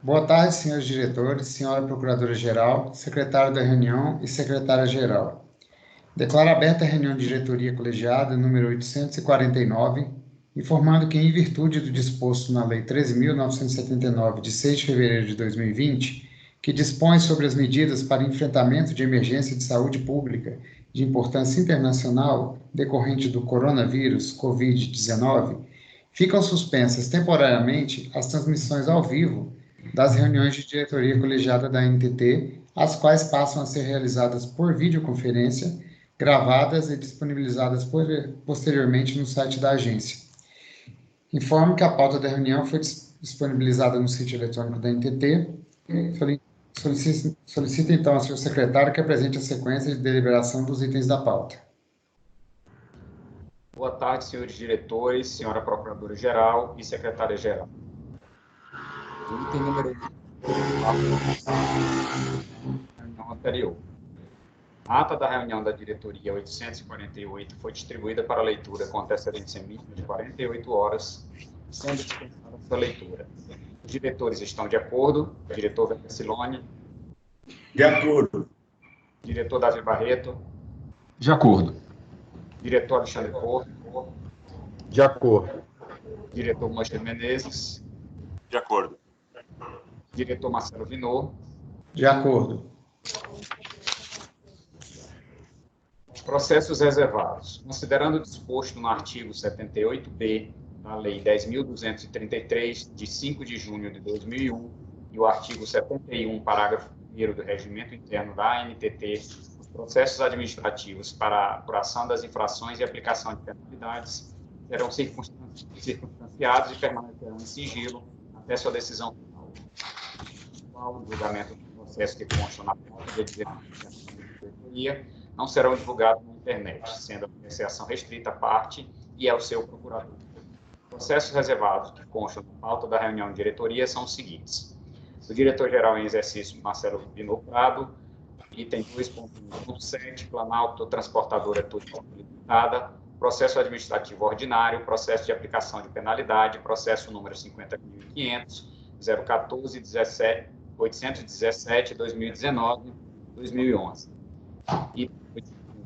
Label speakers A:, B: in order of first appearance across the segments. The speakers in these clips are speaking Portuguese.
A: Boa tarde, senhores diretores, senhora procuradora-geral, secretário da reunião e secretária-geral. Declaro aberta a reunião de diretoria colegiada número 849, informando que, em virtude do disposto na Lei 13.979, de 6 de fevereiro de 2020, que dispõe sobre as medidas para enfrentamento de emergência de saúde pública de importância internacional decorrente do coronavírus Covid-19, ficam suspensas temporariamente as transmissões ao vivo das reuniões de diretoria colegiada da NTT, as quais passam a ser realizadas por videoconferência, gravadas e disponibilizadas posteriormente no site da agência. Informo que a pauta da reunião foi disponibilizada no sítio eletrônico da NTT. Solicito então ao senhor secretário que apresente a sequência de deliberação dos itens da pauta.
B: Boa tarde, senhores diretores, senhora procuradora-geral e secretária-geral. O item número 1, reunião anterior. A ata da reunião da diretoria 848 foi distribuída para leitura com antecedência mínima de 48 horas, sendo dispensada sua leitura. Os diretores estão de acordo? Diretor Weber Siloni?
C: De acordo.
B: Diretor Davi Barreto?
D: De acordo.
B: Diretor Alexandre Porto?
D: De acordo.
B: Diretor Moacir Menezes?
C: De acordo.
B: Diretor Marcelo Vinot?
A: De acordo.
B: Processos reservados. Considerando o disposto no artigo 78b da Lei 10.233, de 5 de junho de 2001, e o artigo 71, parágrafo 1º do Regimento Interno da ANTT, os processos administrativos para a apuração das infrações e aplicação de penalidades serão circunstanciados e permanecerão em sigilo até sua decisão final. O julgamento do processo que constam na pauta de diretoria não serão divulgados na internet, sendo a apreciação restrita à parte e ao seu procurador. Processos reservados que constam na pauta da reunião de diretoria são os seguintes: o diretor-geral em exercício, Marcelo Vinot Prado, item 2.1.7, Planalto Transportadora Turística Limitada, processo administrativo ordinário, processo de aplicação de penalidade, processo número 50.500, 014, 817, 2019, 2011. E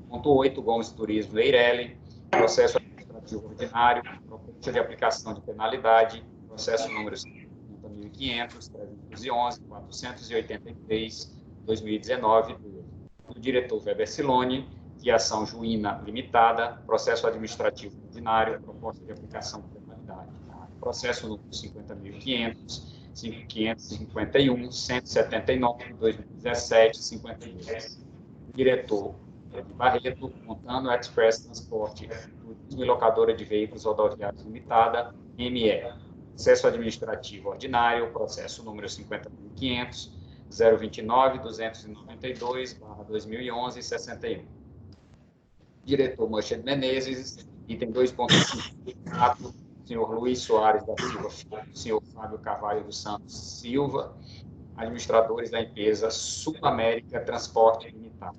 B: 8.8, Gomes Turismo Eireli, processo administrativo ordinário, proposta de aplicação de penalidade, processo número 50.500, 311, 483, 2019, do diretor Weber Siloni, Fiação Juína Limitada, processo administrativo ordinário, proposta de aplicação de penalidade, processo número 50.500, 551, 179, 2017, 52. Diretor Barreto, Montano Express Transporte, Turismo e Locadora de Veículos Rodoviários Limitada, ME. Processo administrativo ordinário, processo número 50.500, 029, 292, /2011, 61. Diretor Moacir Menezes, item 2.5, senhor Luiz Soares da Silva, senhor Fábio Carvalho dos Santos Silva, administradores da empresa Sul América Transporte Limitada.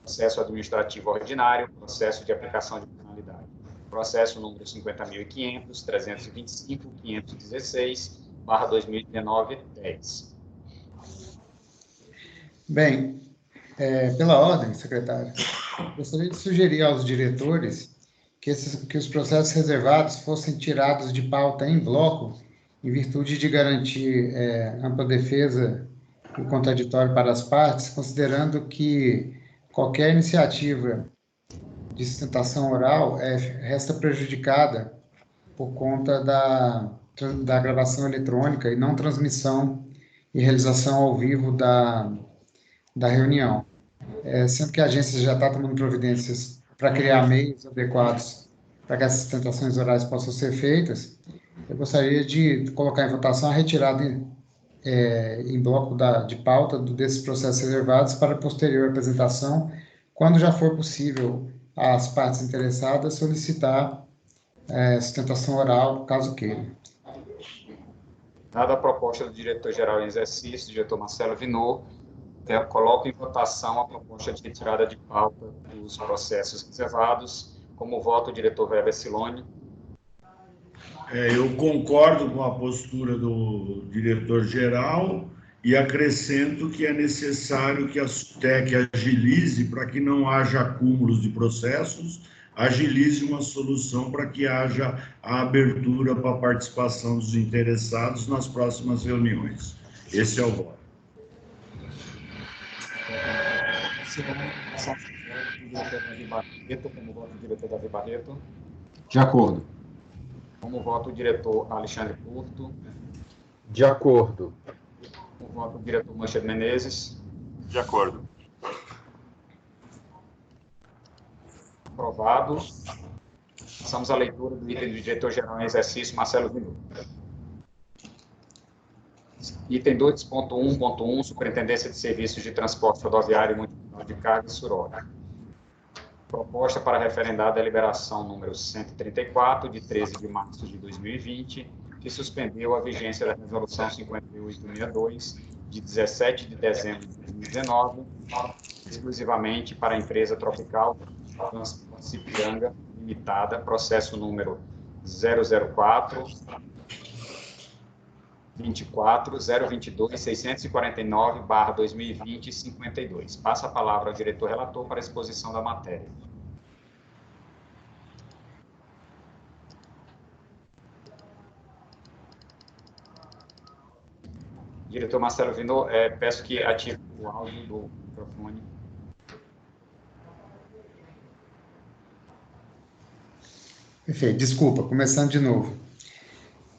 B: Processo administrativo ordinário, processo de aplicação de penalidade. Processo número 50.500, 325, 516, /2019, 10.
A: Bem, pela ordem, secretário, gostaria de sugerir aos diretores que os processos reservados fossem tirados de pauta em bloco, em virtude de garantir ampla defesa e contraditório para as partes, considerando que qualquer iniciativa de sustentação oral resta prejudicada por conta da gravação eletrônica e não transmissão e realização ao vivo da reunião. Sendo que a agência já está tomando providências para criar meios adequados para que as sustentações orais possam ser feitas, eu gostaria de colocar em votação a retirada em bloco de pauta desses processos reservados para posterior apresentação, quando já for possível às partes interessadas solicitar sustentação oral, caso queiram.
B: Dada a proposta do diretor-geral em exercício, diretor Marcelo Vinot, coloco em votação a proposta de retirada de pauta dos processos reservados. Como voto, o diretor Weber Siloni.
E: Eu concordo com a postura do diretor-geral e acrescento que é necessário que a SUTEC agilize para que não haja acúmulos de processos, agilize uma solução para que haja a abertura para a participação dos interessados nas próximas reuniões. Esse é o voto.
B: Como voto o diretor Davi Barreto.
D: De acordo.
B: Como voto o diretor Alexandre Porto.
D: De acordo.
B: Como voto o diretor Mancher Menezes.
C: De acordo.
B: Aprovado. Passamos à leitura do item do diretor-geral em exercício, Marcelo Vinô. Item 2.1.1, Superintendência de Serviços de Transporte Rodoviário e Multimodal de Carga e SUROC. Proposta para referendar a deliberação número 134, de 13 de março de 2020, que suspendeu a vigência da Resolução 5862, de 17 de dezembro de 2019, exclusivamente para a empresa Tropical Transporte Ipiranga Limitada, processo número 004 24 022 649/2020 52. Passa a palavra ao diretor relator para a exposição da matéria. Diretor Marcelo Vinô, peço que ative o áudio do microfone.
A: Perfeito, desculpa, começando de novo.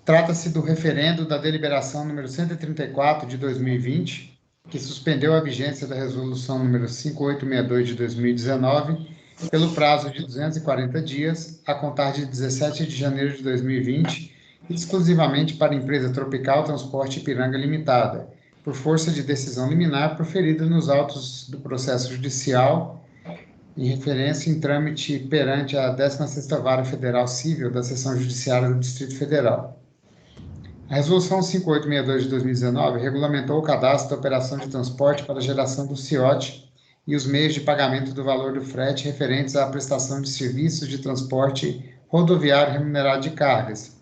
A: Trata-se do referendo da deliberação número 134 de 2020, que suspendeu a vigência da resolução número 5862 de 2019, pelo prazo de 240 dias, a contar de 17 de janeiro de 2020, exclusivamente para a empresa Tropical Transporte Ipiranga Limitada, por força de decisão liminar proferida nos autos do processo judicial, em referência em trâmite perante a 16ª Vara Federal Civil da Seção Judiciária do Distrito Federal. A Resolução 5862 de 2019 regulamentou o cadastro da operação de transporte para a geração do CIOT e os meios de pagamento do valor do frete referentes à prestação de serviços de transporte rodoviário remunerado de cargas,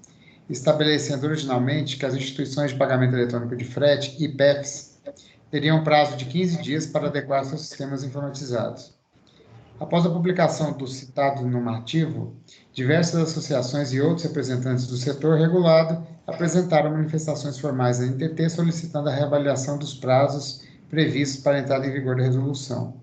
A: estabelecendo originalmente que as instituições de pagamento eletrônico de frete, IPEFs, teriam prazo de 15 dias para adequar seus sistemas informatizados. Após a publicação do citado normativo, diversas associações e outros representantes do setor regulado apresentaram manifestações formais à NTT solicitando a reavaliação dos prazos previstos para a entrada em vigor da resolução.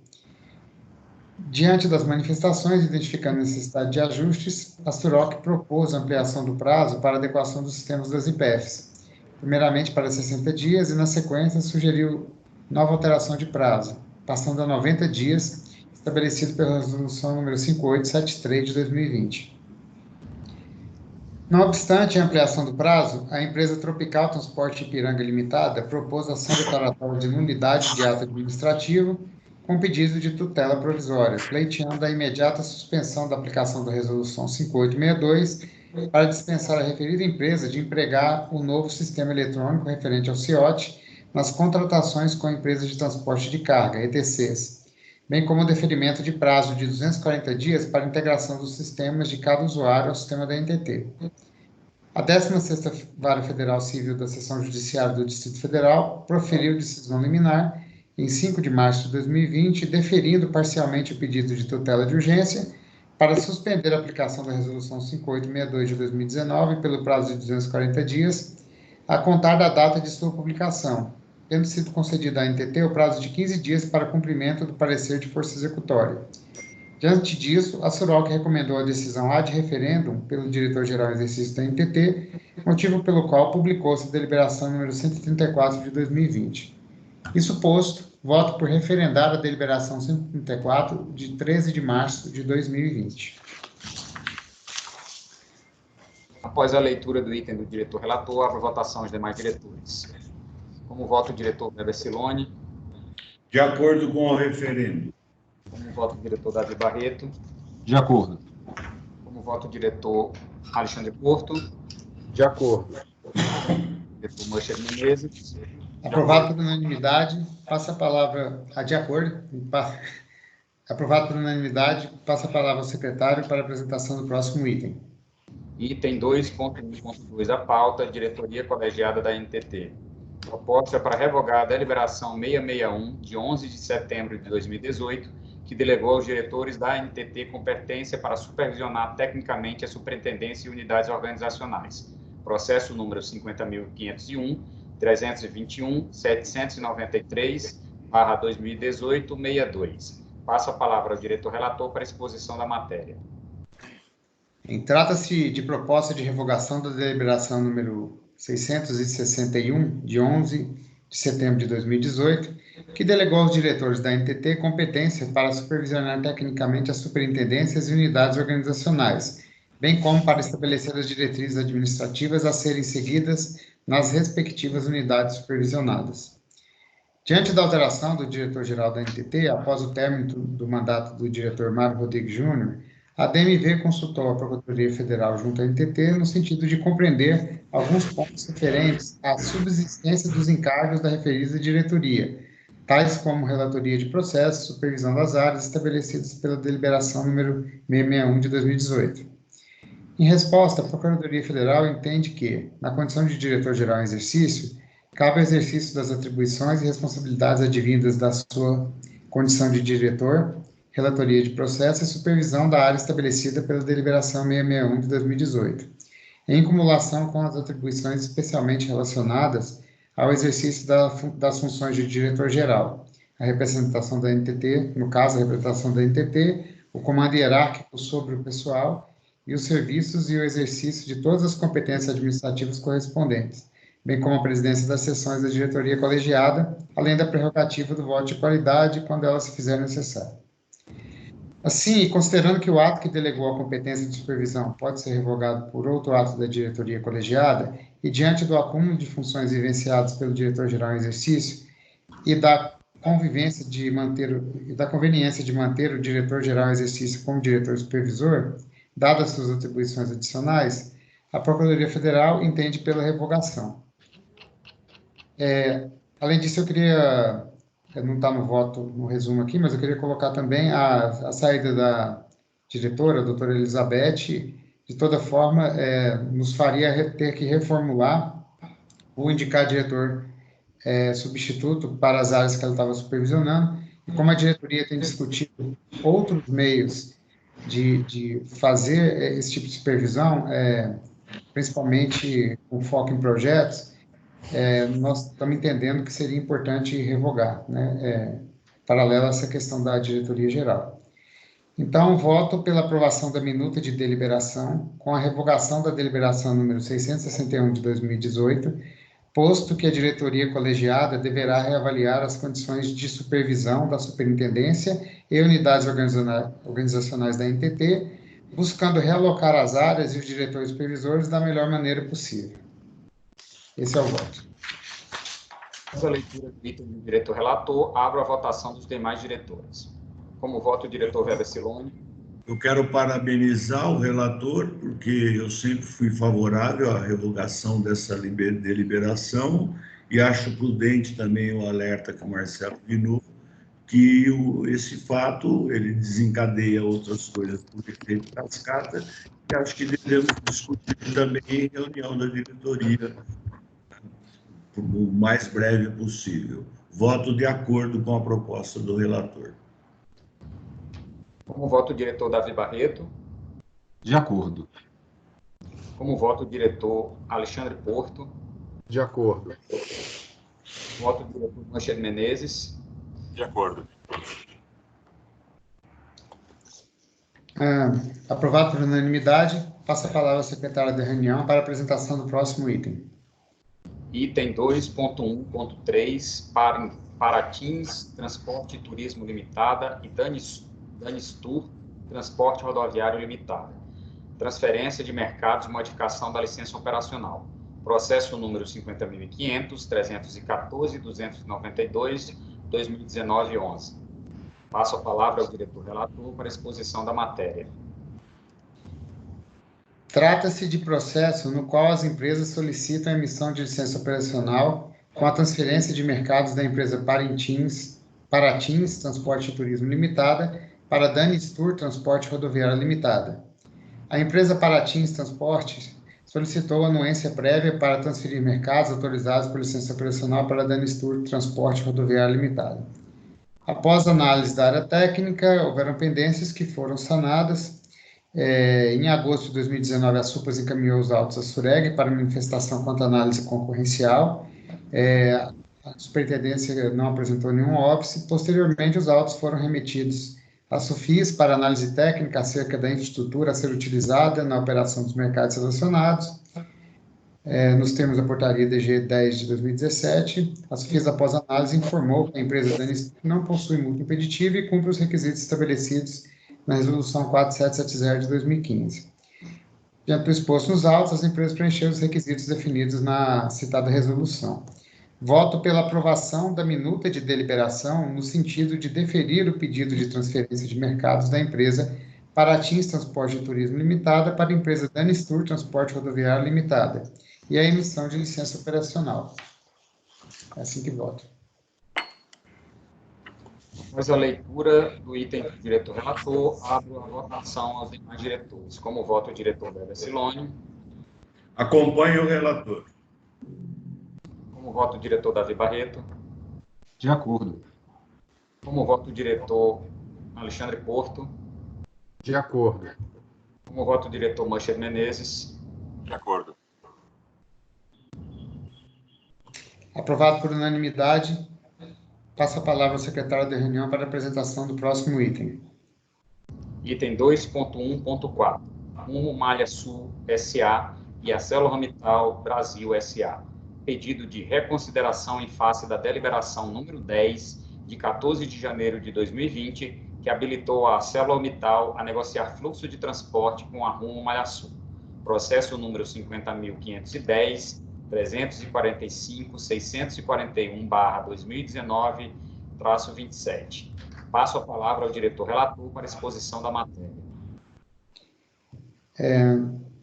A: Diante das manifestações, identificando a necessidade de ajustes, a SUROC propôs a ampliação do prazo para adequação dos sistemas das IPFs, primeiramente para 60 dias e, na sequência, sugeriu nova alteração de prazo, passando a 90 dias, estabelecido pela Resolução número 5873 de 2020. Não obstante a ampliação do prazo, a empresa Tropical Transporte Ipiranga Limitada propôs ação declaratória de nulidade de ato administrativo com pedido de tutela provisória, pleiteando a imediata suspensão da aplicação da Resolução 5862 para dispensar a referida empresa de empregar o novo sistema eletrônico referente ao CIOT nas contratações com empresas de transporte de carga, ETCs, bem como o deferimento de prazo de 240 dias para a integração dos sistemas de cada usuário ao sistema da NTT. A 16ª Vara Federal Civil da Seção Judiciária do Distrito Federal proferiu decisão liminar em 5 de março de 2020, deferindo parcialmente o pedido de tutela de urgência para suspender a aplicação da Resolução 5862 de 2019 pelo prazo de 240 dias, a contar da data de sua publicação, tendo sido concedido à NTT o prazo de 15 dias para cumprimento do parecer de força executória. Diante disso, a SUROC recomendou a decisão ad referendum pelo diretor-geral em exercício da NTT, motivo pelo qual publicou-se a deliberação número 134 de 2020. Isso posto, voto por referendar a deliberação 134 de 13 de março de 2020.
B: Após a leitura do item do diretor relator, abro votação aos demais diretores. Como voto o diretor Weber Siloni.
E: De acordo com o referendo.
B: Como voto o diretor Davi Barreto.
D: De acordo.
B: Como voto o diretor Alexandre Porto.
D: De acordo.
B: Diretor Mancher Menezes.
A: Aprovado por unanimidade, passa a palavra de acordo. Aprovado por unanimidade, passa a palavra ao secretário para a apresentação do próximo item.
B: Item 2.1.2 da pauta, diretoria colegiada da NTT. Proposta para revogar a deliberação 661, de 11 de setembro de 2018, que delegou aos diretores da NTT competência para supervisionar tecnicamente a superintendência e unidades organizacionais. Processo número 50.501, 321, 793/2018-62. Passo a palavra ao diretor relator para exposição da matéria.
A: Trata-se de proposta de revogação da deliberação número 661, de 11 de setembro de 2018, que delegou aos diretores da NTT competência para supervisionar tecnicamente as superintendências e unidades organizacionais, bem como para estabelecer as diretrizes administrativas a serem seguidas nas respectivas unidades supervisionadas. Diante da alteração do diretor-geral da NTT, após o término do mandato do diretor Mário Rodrigues Júnior, a DMV consultou a Procuradoria Federal junto à NTT no sentido de compreender alguns pontos referentes à subsistência dos encargos da referida diretoria, tais como relatoria de processos, supervisão das áreas estabelecidas pela deliberação número 661 de 2018. Em resposta, a Procuradoria Federal entende que, na condição de diretor-geral em exercício, cabe o exercício das atribuições e responsabilidades advindas da sua condição de diretor, relatoria de processo e supervisão da área estabelecida pela deliberação 661 de 2018, em cumulação com as atribuições especialmente relacionadas ao exercício das funções de diretor-geral, a representação da NTT, no caso, a representação da NTT, o comando hierárquico sobre o pessoal e os serviços e o exercício de todas as competências administrativas correspondentes, bem como a presidência das sessões da diretoria colegiada, além da prerrogativa do voto de qualidade quando ela se fizer necessária. Assim, e considerando que o ato que delegou a competência de supervisão pode ser revogado por outro ato da diretoria colegiada, e diante do acúmulo de funções vivenciadas pelo diretor-geral em exercício e da conveniência de manter o diretor-geral em exercício como diretor supervisor, dadas suas atribuições adicionais, a Procuradoria Federal entende pela revogação. Além disso, eu queria... não está no voto, no resumo aqui, mas eu queria colocar também a saída da diretora, a doutora Elizabeth, de toda forma, nos faria ter que reformular ou indicar diretor substituto para as áreas que ela estava supervisionando, e como a diretoria tem discutido outros meios de fazer esse tipo de supervisão, principalmente com foco em projetos, nós estamos entendendo que seria importante revogar, né, paralelo a essa questão da diretoria geral. Então, voto pela aprovação da minuta de deliberação, com a revogação da deliberação número 661 de 2018, posto que a diretoria colegiada deverá reavaliar as condições de supervisão da superintendência e unidades organizacionais da NTT, buscando realocar as áreas e os diretores supervisores da melhor maneira possível. Esse é o voto.
B: Após a leitura do item do diretor relator, abro a votação dos demais diretores. Como voto o diretor Weber Siloni.
E: Eu quero parabenizar o relator, porque eu sempre fui favorável à revogação dessa deliberação e acho prudente também o alerta que o Marcelo Vinô, que esse fato ele desencadeia outras coisas por efeito cascata, e acho que devemos discutir também em reunião da diretoria o mais breve possível. Voto de acordo com a proposta do relator.
B: Como voto o diretor Davi Barreto.
D: De acordo.
B: Como voto o diretor Alexandre Porto.
D: De acordo.
B: Voto o diretor Manchete Menezes.
C: De acordo.
A: Aprovado por unanimidade, passa a palavra ao secretário da reunião para a apresentação do próximo item.
B: Item 2.1.3, Paratins, Transporte e Turismo Limitada e Danistur, Transporte Rodoviário Limitada. Transferência de mercados e modificação da licença operacional. Processo número 50.500, 314, 292, 2019-11. Passo a palavra ao diretor relator para a exposição da matéria.
A: Trata-se de processo no qual as empresas solicitam a emissão de licença operacional com a transferência de mercados da empresa Paratins Transporte e Turismo Limitada para Danistur Transporte Rodoviário Limitada. A empresa Paratins Transporte solicitou anuência prévia para transferir mercados autorizados por licença operacional para a Danistur Transporte Rodoviário Limitada. Após análise da área técnica, houveram pendências que foram sanadas. Em agosto de 2019, a SUPAS encaminhou os autos à SUREG para manifestação quanto à análise concorrencial. A superintendência não apresentou nenhum óbice. Posteriormente, os autos foram remetidos à SUFIS para análise técnica acerca da infraestrutura a ser utilizada na operação dos mercados selecionados. Nos termos da portaria DG 10 de 2017, a SUFIS, após análise, informou que a empresa Danistur não possui multa impeditiva e cumpre os requisitos estabelecidos na Resolução 4770 de 2015. Diante do exposto nos autos, as empresas preencheram os requisitos definidos na citada resolução. Voto pela aprovação da minuta de deliberação no sentido de deferir o pedido de transferência de mercados da empresa Paratins Transporte e Turismo Limitada para a empresa Danistur Transporte Rodoviário Limitada e a emissão de licença operacional. É assim que voto.
B: Após a leitura do item do diretor-relator, abro a votação aos demais diretores. Como voto o diretor Weber Siloni.
E: Acompanhe o relator.
B: Como voto o diretor Davi Barreto.
D: De acordo.
B: Como voto o diretor Alexandre Porto.
D: De acordo.
B: Como voto o diretor Mancher Menezes.
C: De acordo.
A: Aprovado por unanimidade. Passo a palavra ao secretário da reunião para a apresentação do próximo item.
B: Item 2.1.4. Rumo Malha Sul S.A. e a ArcelorMittal Brasil S.A. Pedido de reconsideração em face da deliberação número 10, de 14 de janeiro de 2020, que habilitou a ArcelorMittal a negociar fluxo de transporte com a Rumo Malha Sul. Processo número 50.510, 345.641/2019-27. Passo a palavra ao diretor-relator para exposição da matéria.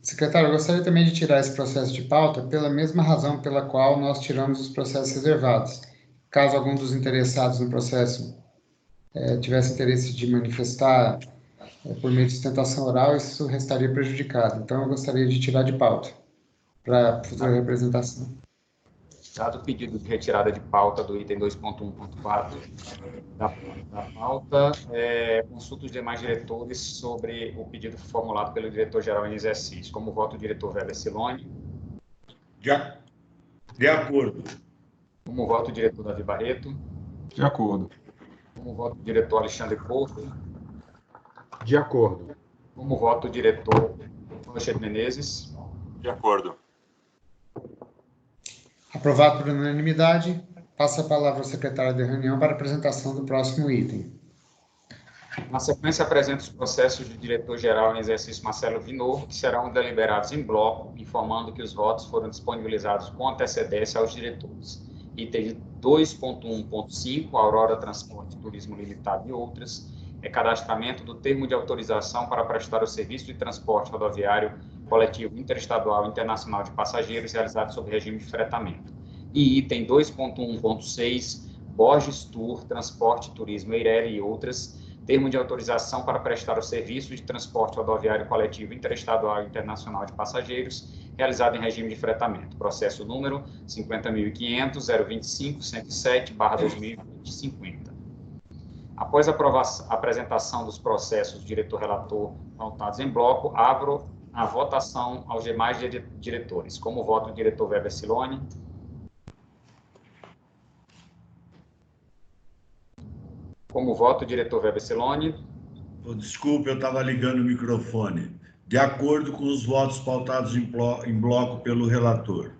A: Secretário, eu gostaria também de tirar esse processo de pauta pela mesma razão pela qual nós tiramos os processos reservados. Caso algum dos interessados no processo tivesse interesse de manifestar por meio de sustentação oral, isso restaria prejudicado. Então, eu gostaria de tirar de pauta para futura representação.
B: Dado o pedido de retirada de pauta do item 2.1.4 da pauta, consulto os demais diretores sobre o pedido formulado pelo diretor-geral em exercício. Como voto o diretor Weber Siloni.
E: De acordo.
B: Como voto o diretor Davi Barreto.
D: De acordo.
B: Como voto o diretor Alexandre Porto.
D: De acordo.
B: Como voto o diretor Mancher Menezes.
C: De acordo.
A: Aprovado por unanimidade. Passo a palavra ao secretário da reunião para a apresentação do próximo item.
B: Na sequência, apresento os processos do diretor-geral em exercício Marcelo Vinor, que serão deliberados em bloco, informando que os votos foram disponibilizados com antecedência aos diretores. Item 2.1.5, Aurora Transporte, Turismo Limitado e outras, cadastramento do termo de autorização para prestar o serviço de transporte rodoviário coletivo interestadual e internacional de passageiros realizado sob regime de fretamento. E item 2.1.6, Borges Tour, Transporte, Turismo, Eireli e outras, termo de autorização para prestar o serviço de transporte rodoviário coletivo interestadual e internacional de passageiros realizado em regime de fretamento. Processo número 50.500.025.107/2020-50. Após a apresentação dos processos do diretor-relator pautados em bloco, abro a votação aos demais diretores. Como voto o diretor Weber Siloni. Como voto o diretor Weber Siloni.
E: Desculpe, eu estava ligando o microfone. De acordo com os votos pautados em bloco pelo relator.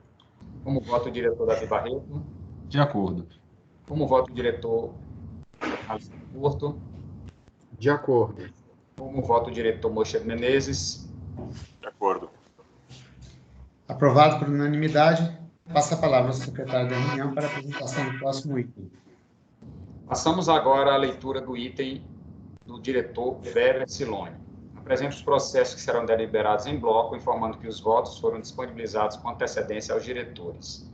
B: Como voto o diretor Davi Barreto.
D: De acordo.
B: Como voto o diretor Alexandre Porto.
D: De acordo.
B: Como voto o diretor Mancher Menezes.
C: De acordo.
A: Aprovado por unanimidade. Passo a palavra ao secretário da reunião para a apresentação do próximo item.
B: Passamos agora à leitura do item do diretor Weber Siloni. Apresento os processos que serão deliberados em bloco, informando que os votos foram disponibilizados com antecedência aos diretores.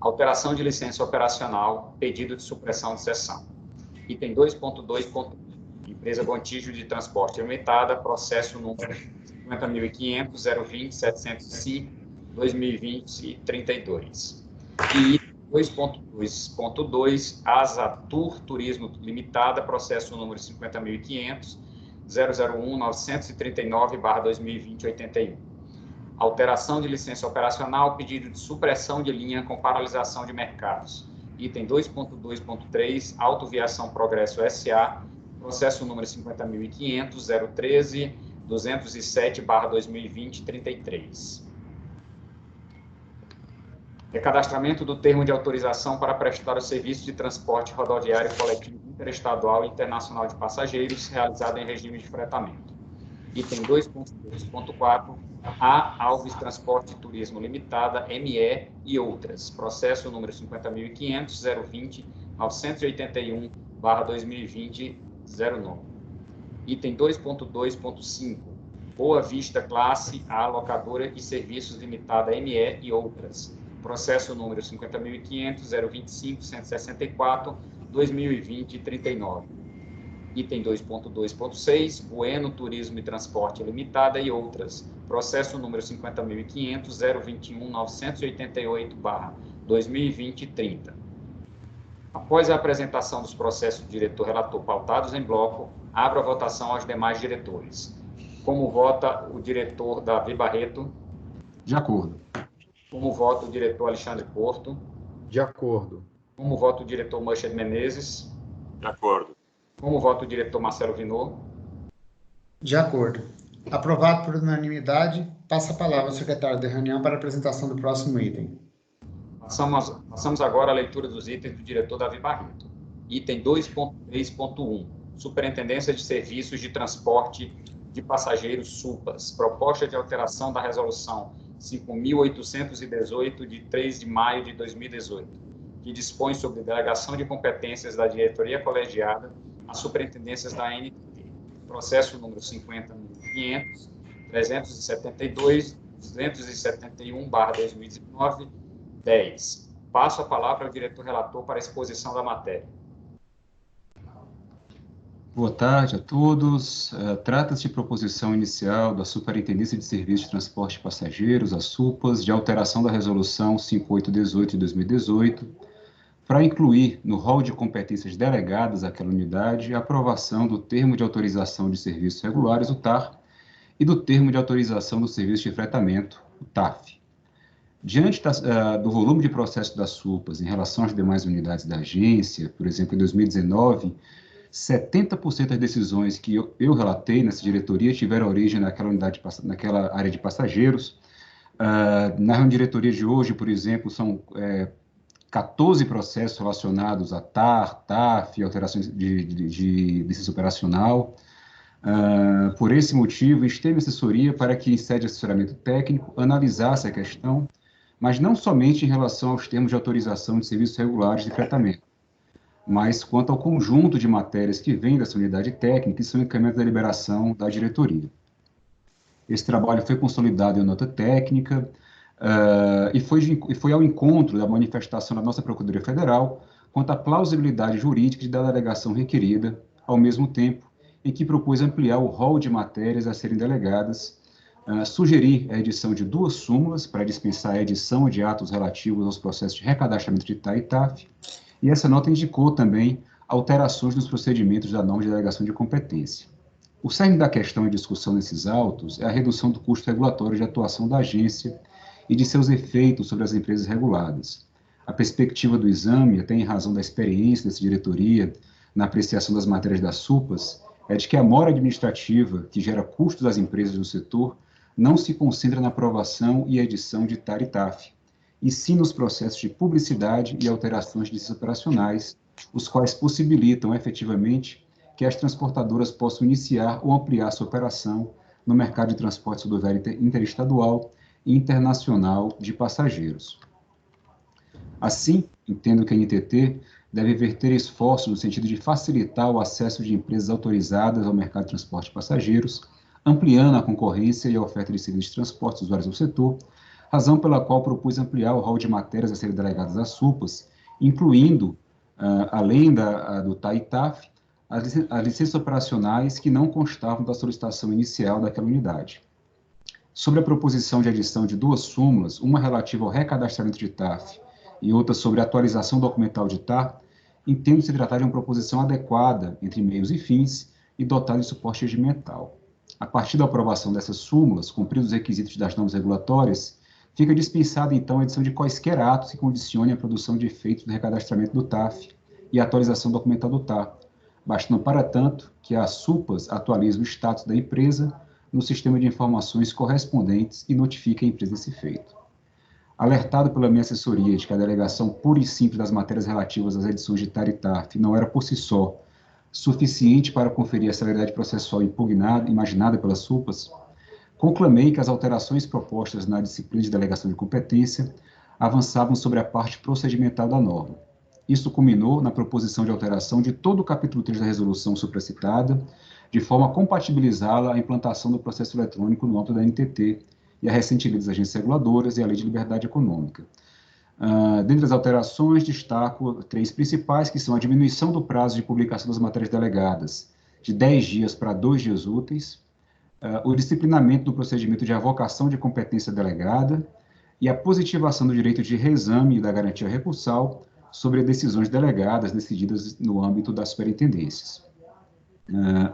B: Alteração de licença operacional, pedido de supressão de sessão. Item 2.2. Empresa Gontijo de Transporte Limitada, processo número 50.500, 020, 705, 2020 e 32. E 2.2.2, Asatur Turismo Limitada, processo número 50.500, 001, 939/2020, 81. Alteração de licença operacional, pedido de supressão de linha com paralisação de mercados. Item 2.2.3, Autoviação Progresso S.A., processo número 50.500, 013, 207/2020, 33. Recadastramento do termo de autorização para prestar o serviço de transporte rodoviário coletivo interestadual e internacional de passageiros, realizado em regime de fretamento. Item 2.2.4, A Alves Transporte e Turismo Limitada, ME e outras. Processo número 50.500, 020, 981/2020, 09. Item 2.2.5, Boa Vista Classe A Locadora e Serviços Limitada, ME e outras. Processo número 50.500, 025, 164, 2020, 39. Item 2.2.6, Bueno Turismo e Transporte Limitada e outras. Processo número 50.500, 021, 988/2020, 30. Após a apresentação dos processos do diretor-relator pautados em bloco, abro a votação aos demais diretores. Como vota o diretor Davi Barreto?
D: De acordo.
B: Como vota o diretor Alexandre Porto?
D: De acordo.
B: Como vota o diretor Machado Menezes?
C: De acordo.
B: Como vota o diretor Marcelo Vinot?
A: De acordo. Aprovado por unanimidade, passa a palavra ao secretário de reunião para a apresentação do próximo item.
B: Passamos agora à leitura dos itens do diretor Davi Barreto. Item 2.3.1, Superintendência de Serviços de Transporte de Passageiros SUPAS. Proposta de alteração da resolução 5.818, de 3 de maio de 2018, que dispõe sobre delegação de competências da diretoria colegiada às superintendências da ANTT. Processo número 50.500, 372, 271/2019, 10. Passo a palavra ao diretor relator para a exposição da matéria.
F: Boa tarde a todos. Trata-se de proposição inicial da Superintendência de Serviços de Transporte de Passageiros, a SUPAS, de alteração da Resolução 5818 de 2018, para incluir no rol de competências delegadas àquela unidade a aprovação do Termo de Autorização de Serviços Regulares, o TAR, e do Termo de Autorização do Serviço de Fretamento, o TAF. Diante do volume de processo da SUPAS em relação às demais unidades da agência, por exemplo, em 2019, 70% das decisões que eu relatei nessa diretoria tiveram origem naquela área de passageiros. Na diretoria de hoje, por exemplo, são 14 processos relacionados a TAR, TAF, alterações de licença operacional. Por esse motivo, instei minha assessoria para que, em sede de assessoramento técnico, analisasse a questão, mas não somente em relação aos termos de autorização de serviços regulares de fretamento, mas quanto ao conjunto de matérias que vêm dessa unidade técnica e são encaminhadas da deliberação da diretoria. Esse trabalho foi consolidado em nota técnica e foi ao encontro da manifestação da nossa Procuradoria Federal quanto à plausibilidade jurídica da alegação requerida, ao mesmo tempo em que propôs ampliar o rol de matérias a serem delegadas, sugerir a edição de 2 súmulas para dispensar a edição de atos relativos aos processos de recadastramento de TAR e TAF, e essa nota indicou também alterações nos procedimentos da norma de delegação de competência. O cerne da questão em discussão nesses autos é a redução do custo regulatório de atuação da agência e de seus efeitos sobre as empresas reguladas. A perspectiva do exame, até em razão da experiência dessa diretoria na apreciação das matérias das SUPAS, é de que a mora administrativa, que gera custos às empresas do setor, não se concentra na aprovação e edição de TAR e TAF, e sim nos processos de publicidade e alterações de licenças operacionais, os quais possibilitam efetivamente que as transportadoras possam iniciar ou ampliar sua operação no mercado de transporte rodoviário interestadual e internacional de passageiros. Assim, entendo que a NTT deve verter esforços no sentido de facilitar o acesso de empresas autorizadas ao mercado de transporte de passageiros, ampliando a concorrência e a oferta de serviços de transporte usuários do setor, razão pela qual propus ampliar o rol de matérias a serem delegadas às SUPAS, incluindo, além do TAR e TAF, as licenças operacionais que não constavam da solicitação inicial daquela unidade. Sobre a proposição de adição de duas súmulas, uma relativa ao recadastramento de TAF e outra sobre a atualização documental de TAF, entendo se tratar de uma proposição adequada entre meios e fins e dotada de suporte regimental. A partir da aprovação dessas súmulas, cumpridos os requisitos das normas regulatórias, fica dispensada, então, a edição de quaisquer atos que condicionem a produção de efeitos do recadastramento do TAF e a atualização documental do TAF, bastando, para tanto, que as SUPAs atualizem o status da empresa no sistema de informações correspondentes e notifique a empresa desse feito. Alertado pela minha assessoria de que a delegação pura e simples das matérias relativas às edições de TAR e TAF não era, por si só, suficiente para conferir a celeridade processual imaginada pelas SUPAs, conclamei que as alterações propostas na disciplina de delegação de competência avançavam sobre a parte procedimental da norma. Isso culminou na proposição de alteração de todo o capítulo 3 da resolução supracitada, de forma a compatibilizá-la à implantação do processo eletrônico no âmbito da NTT e a recente lei das agências reguladoras e a lei de liberdade econômica. Dentre as alterações, destaco três principais, que são a diminuição do prazo de publicação das matérias delegadas de 10 dias para 2 dias úteis, o disciplinamento do procedimento de avocação de competência delegada e a positivação do direito de reexame e da garantia recursal sobre decisões delegadas decididas no âmbito das superintendências.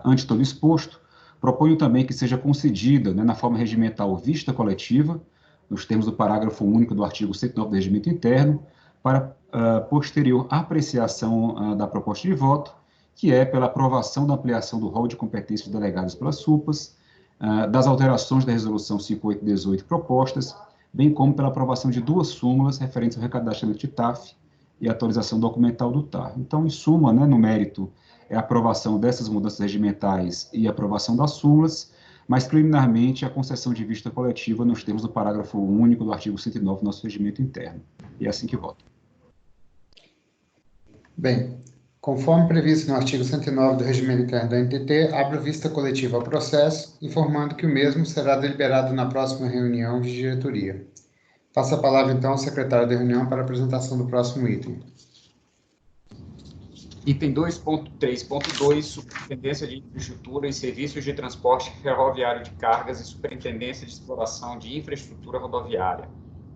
F: Ante todo exposto, proponho também que seja concedida, na forma regimental, vista coletiva, nos termos do parágrafo único do artigo 109 do Regimento Interno, para posterior apreciação da proposta de voto, que é pela aprovação da ampliação do rol de competências delegadas pelas SUPAs, das alterações da Resolução 5818 propostas, bem como pela aprovação de duas súmulas referentes ao recadastramento de TAF e atualização documental do TAR. Então, em suma, no mérito, é a aprovação dessas mudanças regimentais e a aprovação das súmulas, mas, preliminarmente, a concessão de vista coletiva nos termos do parágrafo único do artigo 109 do nosso regimento interno. E é assim que voto.
A: Bem, conforme previsto no artigo 109 do regimento interno da NTT, abro vista coletiva ao processo, informando que o mesmo será deliberado na próxima reunião de diretoria. Passo a palavra, então, ao secretário da reunião para a apresentação do próximo item.
B: Item 2.3.2, Superintendência de Infraestrutura e Serviços de Transporte Ferroviário de Cargas e Superintendência de Exploração de Infraestrutura Rodoviária.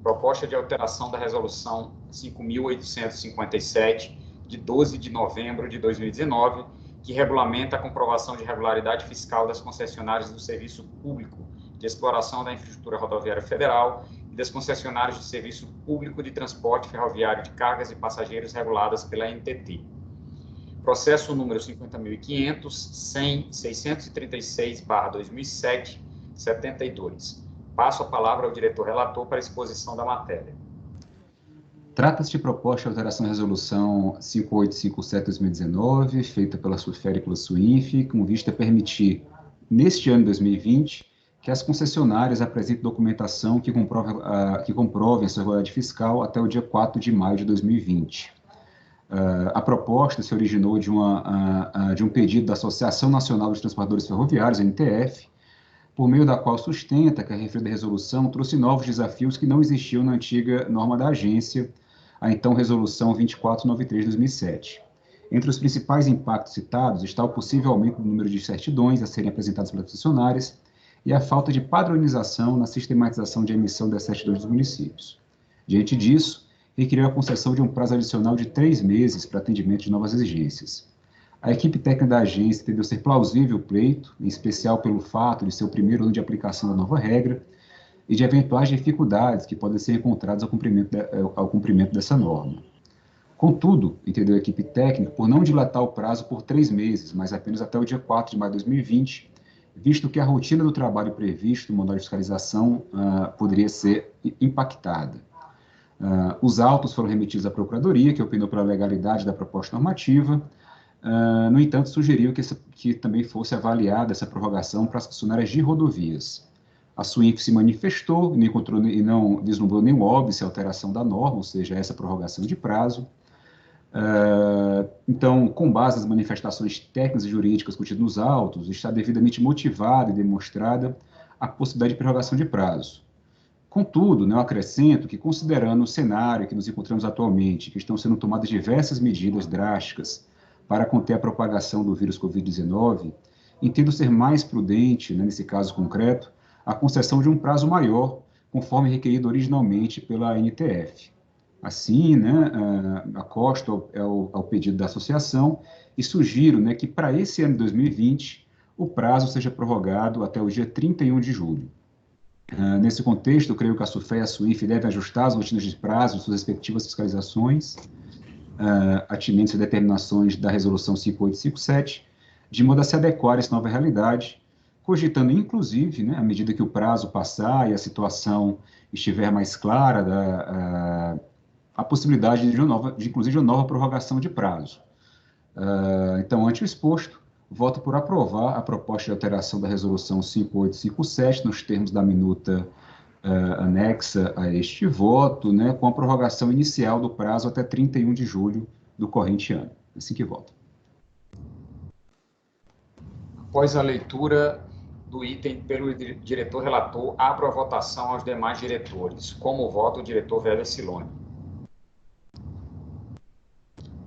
B: Proposta de alteração da Resolução 5.857, de 12 de novembro de 2019, que regulamenta a comprovação de regularidade fiscal das concessionárias do Serviço Público de Exploração da Infraestrutura Rodoviária Federal e das concessionárias de Serviço Público de Transporte Ferroviário de Cargas e Passageiros reguladas pela NTT. Processo número 50.500.636/2007, 72. Passo a palavra ao diretor relator para a exposição da matéria.
F: Trata-se de proposta de alteração da Resolução 5857/2019, feita pela SUFER e pela SUINF, com vista a permitir, neste ano de 2020, que as concessionárias apresentem documentação que comprove a sua regularidade fiscal até o dia 4 de maio de 2020. A proposta se originou de um pedido da Associação Nacional dos Transportadores Ferroviários, ANTF, por meio da qual sustenta que a referida resolução trouxe novos desafios que não existiam na antiga norma da agência, a então Resolução 2493 de 2007. Entre os principais impactos citados está o possível aumento do número de certidões a serem apresentadas pelas concessionárias e a falta de padronização na sistematização de emissão das certidões dos municípios. Diante disso, requeriu a concessão de um prazo adicional de 3 meses para atendimento de novas exigências. A equipe técnica da agência entendeu ser plausível o pleito, em especial pelo fato de ser o primeiro ano de aplicação da nova regra e de eventuais dificuldades que podem ser encontradas ao cumprimento dessa norma. Contudo, entendeu a equipe técnica por não dilatar o prazo por 3 meses, mas apenas até o dia 4 de maio de 2020, visto que a rotina do trabalho previsto no manual de fiscalização poderia ser impactada. Os autos foram remetidos à Procuradoria, que opinou pela legalidade da proposta normativa. No entanto, sugeriu que também fosse avaliada essa prorrogação para as concessionárias de rodovias. A SUINF se manifestou e não vislumbrou nenhum óbice à alteração da norma, ou seja, essa prorrogação de prazo. Então, com base nas manifestações técnicas e jurídicas contidas nos autos, está devidamente motivada e demonstrada a possibilidade de prorrogação de prazo. Contudo, eu acrescento que, considerando o cenário que nos encontramos atualmente, que estão sendo tomadas diversas medidas drásticas para conter a propagação do vírus Covid-19, entendo ser mais prudente, nesse caso concreto, a concessão de um prazo maior, conforme requerido originalmente pela ANTF. Assim, né, acosto ao pedido da associação e sugiro, né, que para esse ano de 2020 o prazo seja prorrogado até o dia 31 de julho. Nesse contexto, eu creio que a SUFE e a SUIF devem ajustar as rotinas de prazo de suas respectivas fiscalizações, atinentes a determinações da Resolução 5857, de modo a se adequar a essa nova realidade, cogitando, inclusive, né, à medida que o prazo passar e a situação estiver mais clara, a possibilidade inclusive, de uma nova prorrogação de prazo. Então, ante o exposto, voto por aprovar a proposta de alteração da Resolução 5857, nos termos da minuta anexa a este voto, né, com a prorrogação inicial do prazo até 31 de julho do corrente ano. Assim que voto.
B: Após a leitura do item pelo diretor relator, abro a votação aos demais diretores. Como vota o diretor Weber Siloni?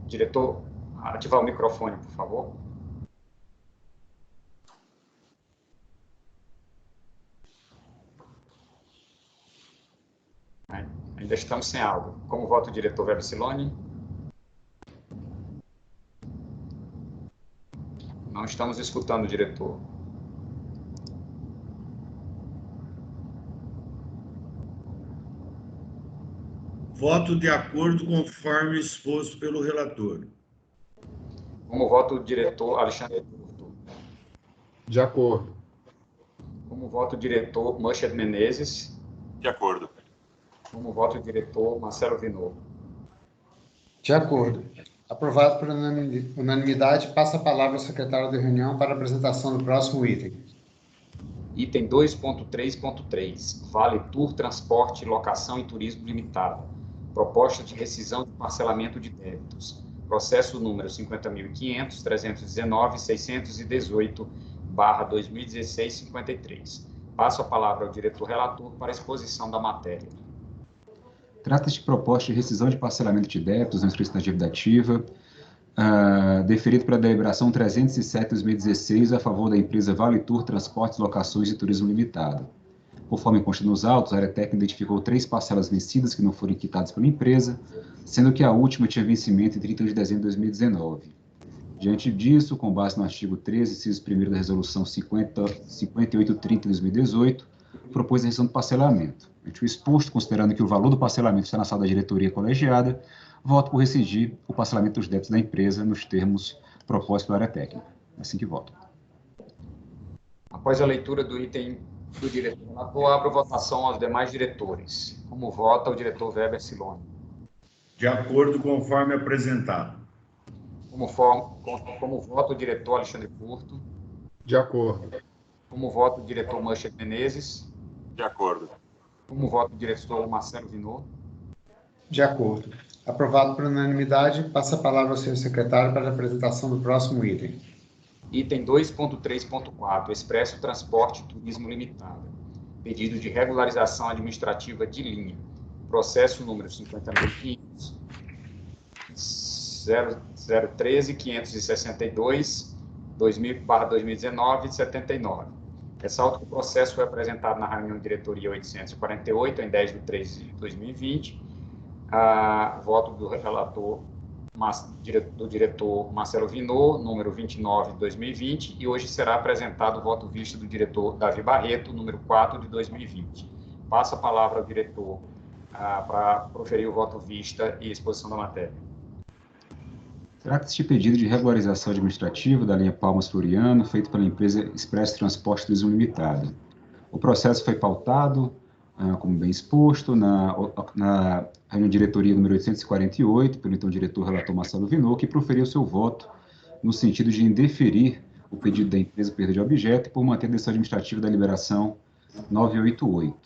B: Diretor, ativar o microfone, por favor. Ainda estamos sem áudio. Como vota o diretor Weber Siloni? Não estamos escutando o diretor.
E: Voto de acordo conforme exposto pelo relator.
B: Como vota o diretor Alexandre Curto?
D: De acordo.
B: Como vota o diretor Machad Menezes?
C: De acordo.
B: Como vota o diretor Marcelo Vinô?
A: De acordo. Aprovado por unanimidade, passa a palavra ao secretário da reunião para a apresentação do próximo item.
B: Item 2.3.3, Vale Tour Transporte, Locação e Turismo Limitada. Proposta de rescisão de parcelamento de débitos. Processo número 50.500.319.618/2016-53. Passo a palavra ao diretor relator para a exposição da matéria.
F: Trata-se de proposta de rescisão de parcelamento de débitos na inscrição da dívida ativa, deferido pela deliberação 307/2016 a favor da empresa Vale Tour Transportes, Locações e Turismo Limitada. Conforme consta nos autos, a área técnica identificou 3 parcelas vencidas que não foram quitadas pela empresa, sendo que a última tinha vencimento em 31 de dezembro de 2019. Diante disso, com base no artigo 13, inciso 1º da Resolução 5830 de 2018, propôs a rescisão do parcelamento. Ante o exposto, considerando que o valor do parcelamento está na sala da diretoria colegiada, voto por rescindir o parcelamento dos débitos da empresa nos termos propostos pela área técnica. Assim que voto.
B: Após a leitura do item do diretor relator, abro a votação aos demais diretores. Como vota o diretor Weber Siloni?
E: De acordo conforme apresentado.
B: Como vota o diretor Alexandre Curto?
D: De acordo.
B: Como vota o diretor Machad Menezes?
C: De acordo.
B: Como vota o diretor Marcelo Vinô?
A: De acordo. Aprovado por unanimidade, passa a palavra ao senhor secretário para a apresentação do próximo item.
B: Item 2.3.4, Expresso Transporte Turismo Limitada. Pedido de regularização administrativa de linha. Processo número 50.013.562/2019-79. Ressalto que o processo foi apresentado na reunião de diretoria 848, em 10 de 3 de 2020. Voto do relator, do diretor Marcelo Vinô, número 29 de 2020, e hoje será apresentado o voto vista do diretor Davi Barreto, número 4 de 2020. Passo a palavra ao diretor para proferir o voto vista e exposição da matéria.
F: Trata-se de pedido de regularização administrativa da linha Palmas Floriano, feito pela empresa Expresso Transporte Turismo Limitada. O processo foi pautado, como bem exposto, na reunião de diretoria número 848, pelo então diretor relator Marcelo Vinô, que proferiu seu voto no sentido de indeferir o pedido da empresa perda de objeto e por manter a decisão administrativa da liberação 988.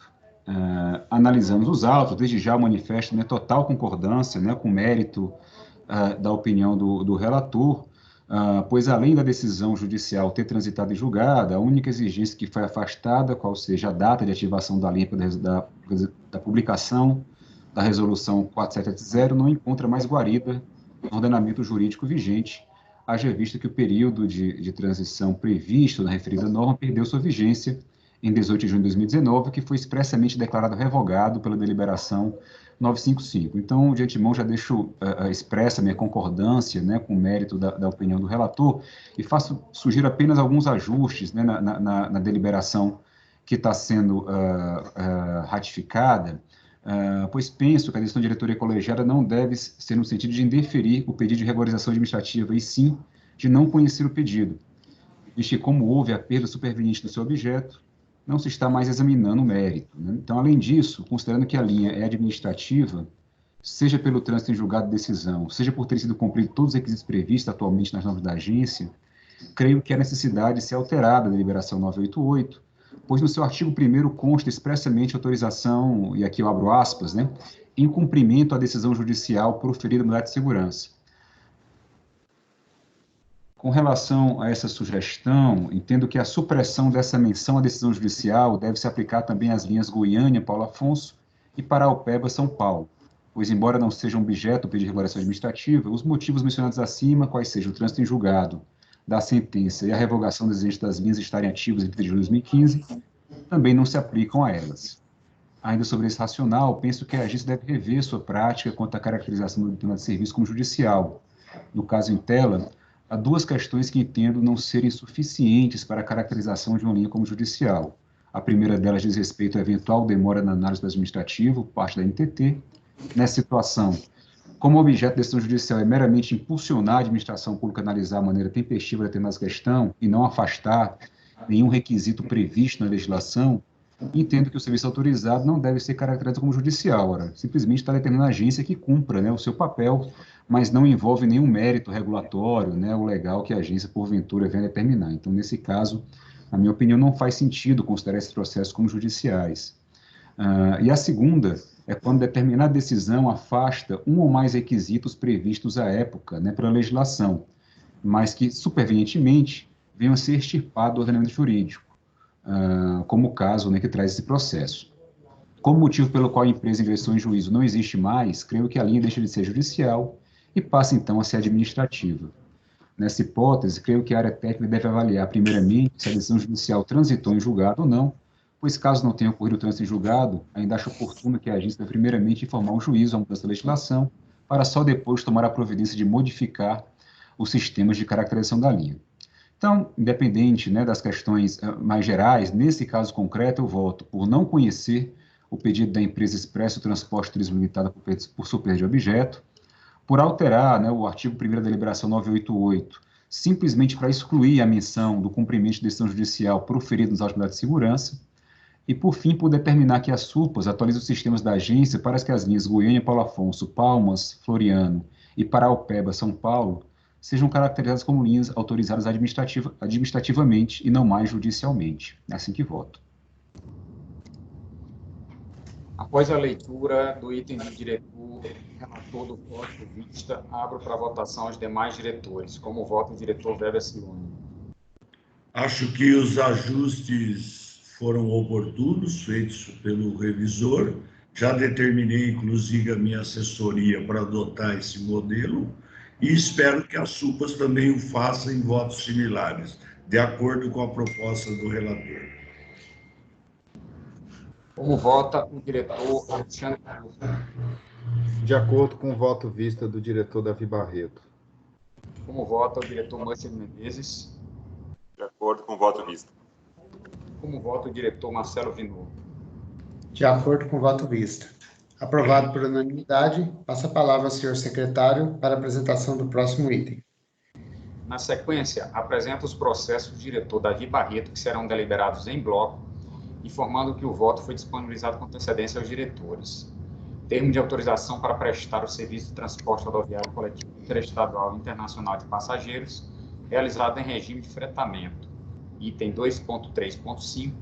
F: Analisamos os autos, desde já o manifesto, né, total concordância, né, com mérito da opinião do relator, pois além da decisão judicial ter transitado em julgada, a única exigência que foi afastada, qual seja a data de ativação da lei da publicação da resolução 4770, não encontra mais guarida no ordenamento jurídico vigente, haja visto que o período de transição previsto na referida norma perdeu sua vigência em 18 de junho de 2019, que foi expressamente declarado revogado pela deliberação 955. Então, de antemão, já deixo expressa minha concordância, né, com o mérito da opinião do relator e sugiro apenas alguns ajustes, né, na deliberação que está sendo ratificada, pois penso que a decisão diretoria colegiada não deve ser no sentido de indeferir o pedido de regularização administrativa, e sim de não conhecer o pedido, visto que, como houve a perda superveniente do seu objeto, não se está mais examinando o mérito, né? Então, além disso, considerando que a linha é administrativa, seja pelo trânsito em julgado de decisão, seja por ter sido cumprido todos os requisitos previstos atualmente nas normas da agência, creio que há necessidade de ser alterada a deliberação 988, pois no seu artigo 1º consta expressamente autorização, e aqui eu abro aspas, né, em cumprimento à decisão judicial proferida no mandado de segurança. Com relação a essa sugestão, entendo que a supressão dessa menção à decisão judicial deve se aplicar também às linhas Goiânia, Paulo Afonso e Paraupeba, São Paulo, pois, embora não sejam objeto do pedido de regulação administrativa, os motivos mencionados acima, quais sejam o trânsito em julgado da sentença e a revogação desejante das linhas estarem ativas em 30 de julho de 2015, também não se aplicam a elas. Ainda sobre esse racional, penso que a agência deve rever sua prática quanto à caracterização do determinado serviço como judicial. No caso em tela, há duas questões que entendo não serem suficientes para a caracterização de uma linha como judicial. A primeira delas diz respeito à eventual demora na análise do administrativo, por parte da NTT. Nessa situação, como o objeto da decisão judicial é meramente impulsionar a administração pública a analisar de maneira tempestiva a determinada questão e não afastar nenhum requisito previsto na legislação, entendo que o serviço autorizado não deve ser caracterizado como judicial, ora, simplesmente está determinando a agência que cumpra, né, o seu papel, mas não envolve nenhum mérito regulatório, né, ou legal que a agência, porventura, venha determinar. Então, nesse caso, na minha opinião, não faz sentido considerar esses processos como judiciais. E a segunda é quando determinada decisão afasta um ou mais requisitos previstos à época, né, pela legislação, mas que, supervenientemente, venham a ser extirpados do ordenamento jurídico, como o caso, né, que traz esse processo. Como motivo pelo qual a empresa ingressou em juízo não existe mais, creio que a linha deixa de ser judicial e passa, então, a ser administrativa. Nessa hipótese, creio que a área técnica deve avaliar, primeiramente, se a decisão judicial transitou em julgado ou não, pois, caso não tenha ocorrido o trânsito em julgado, ainda acho oportuno que a agência deve, primeiramente, informar o juízo à mudança da legislação, para só depois tomar a providência de modificar os sistemas de caracterização da linha. Então, independente, né, das questões mais gerais, nesse caso concreto, eu voto por não conhecer o pedido da empresa Expresso Transporte Turismo Limitada por sua perda de objeto, por alterar, né, o artigo 1º da deliberação 988, simplesmente para excluir a menção do cumprimento de decisão judicial proferida nos autos de mandado de segurança, e, por fim, por determinar que as SUPAs atualizem os sistemas da agência para que as linhas Goiânia, Paulo Afonso, Palmas, Floriano e Paraupeba, São Paulo, sejam caracterizadas como linhas autorizadas administrativamente e não mais judicialmente. É assim que voto.
B: Após a leitura do item do diretor, relator do voto vista, abro para votação os demais diretores. Como voto o diretor Weber Siloni.
E: Acho que os ajustes foram oportunos, feitos pelo revisor. Já determinei, inclusive, a minha assessoria para adotar esse modelo e espero que as SUPAs também o façam em votos similares, de acordo com a proposta do relator.
B: Como vota o diretor Alexandre Couto?
D: De acordo com o voto vista do diretor Davi Barreto.
B: Como vota o diretor Márcio Menezes?
C: De acordo com o voto visto.
B: Como vota o diretor Marcelo Vinô?
A: De acordo com o voto visto. Aprovado por unanimidade, passa a palavra ao senhor secretário para a apresentação do próximo item.
B: Na sequência, apresenta os processos do diretor Davi Barreto, que serão deliberados em bloco, informando que o voto foi disponibilizado com antecedência aos diretores. Termo de autorização para prestar o serviço de transporte rodoviário coletivo interestadual e internacional de passageiros, realizado em regime de fretamento. Item 2.3.5,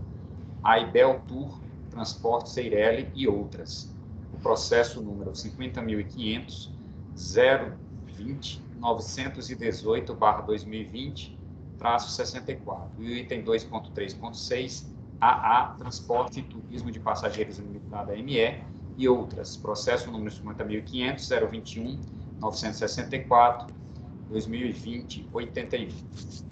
B: Aibel Tour, Transporte Ceirelli e outras. O processo número 50.500.020.918/2020-64. E o item 2.3.6, AA, Transporte e Turismo de Passageiros Limitada ME e outras. Processo número 50.500.021.964/2020-81.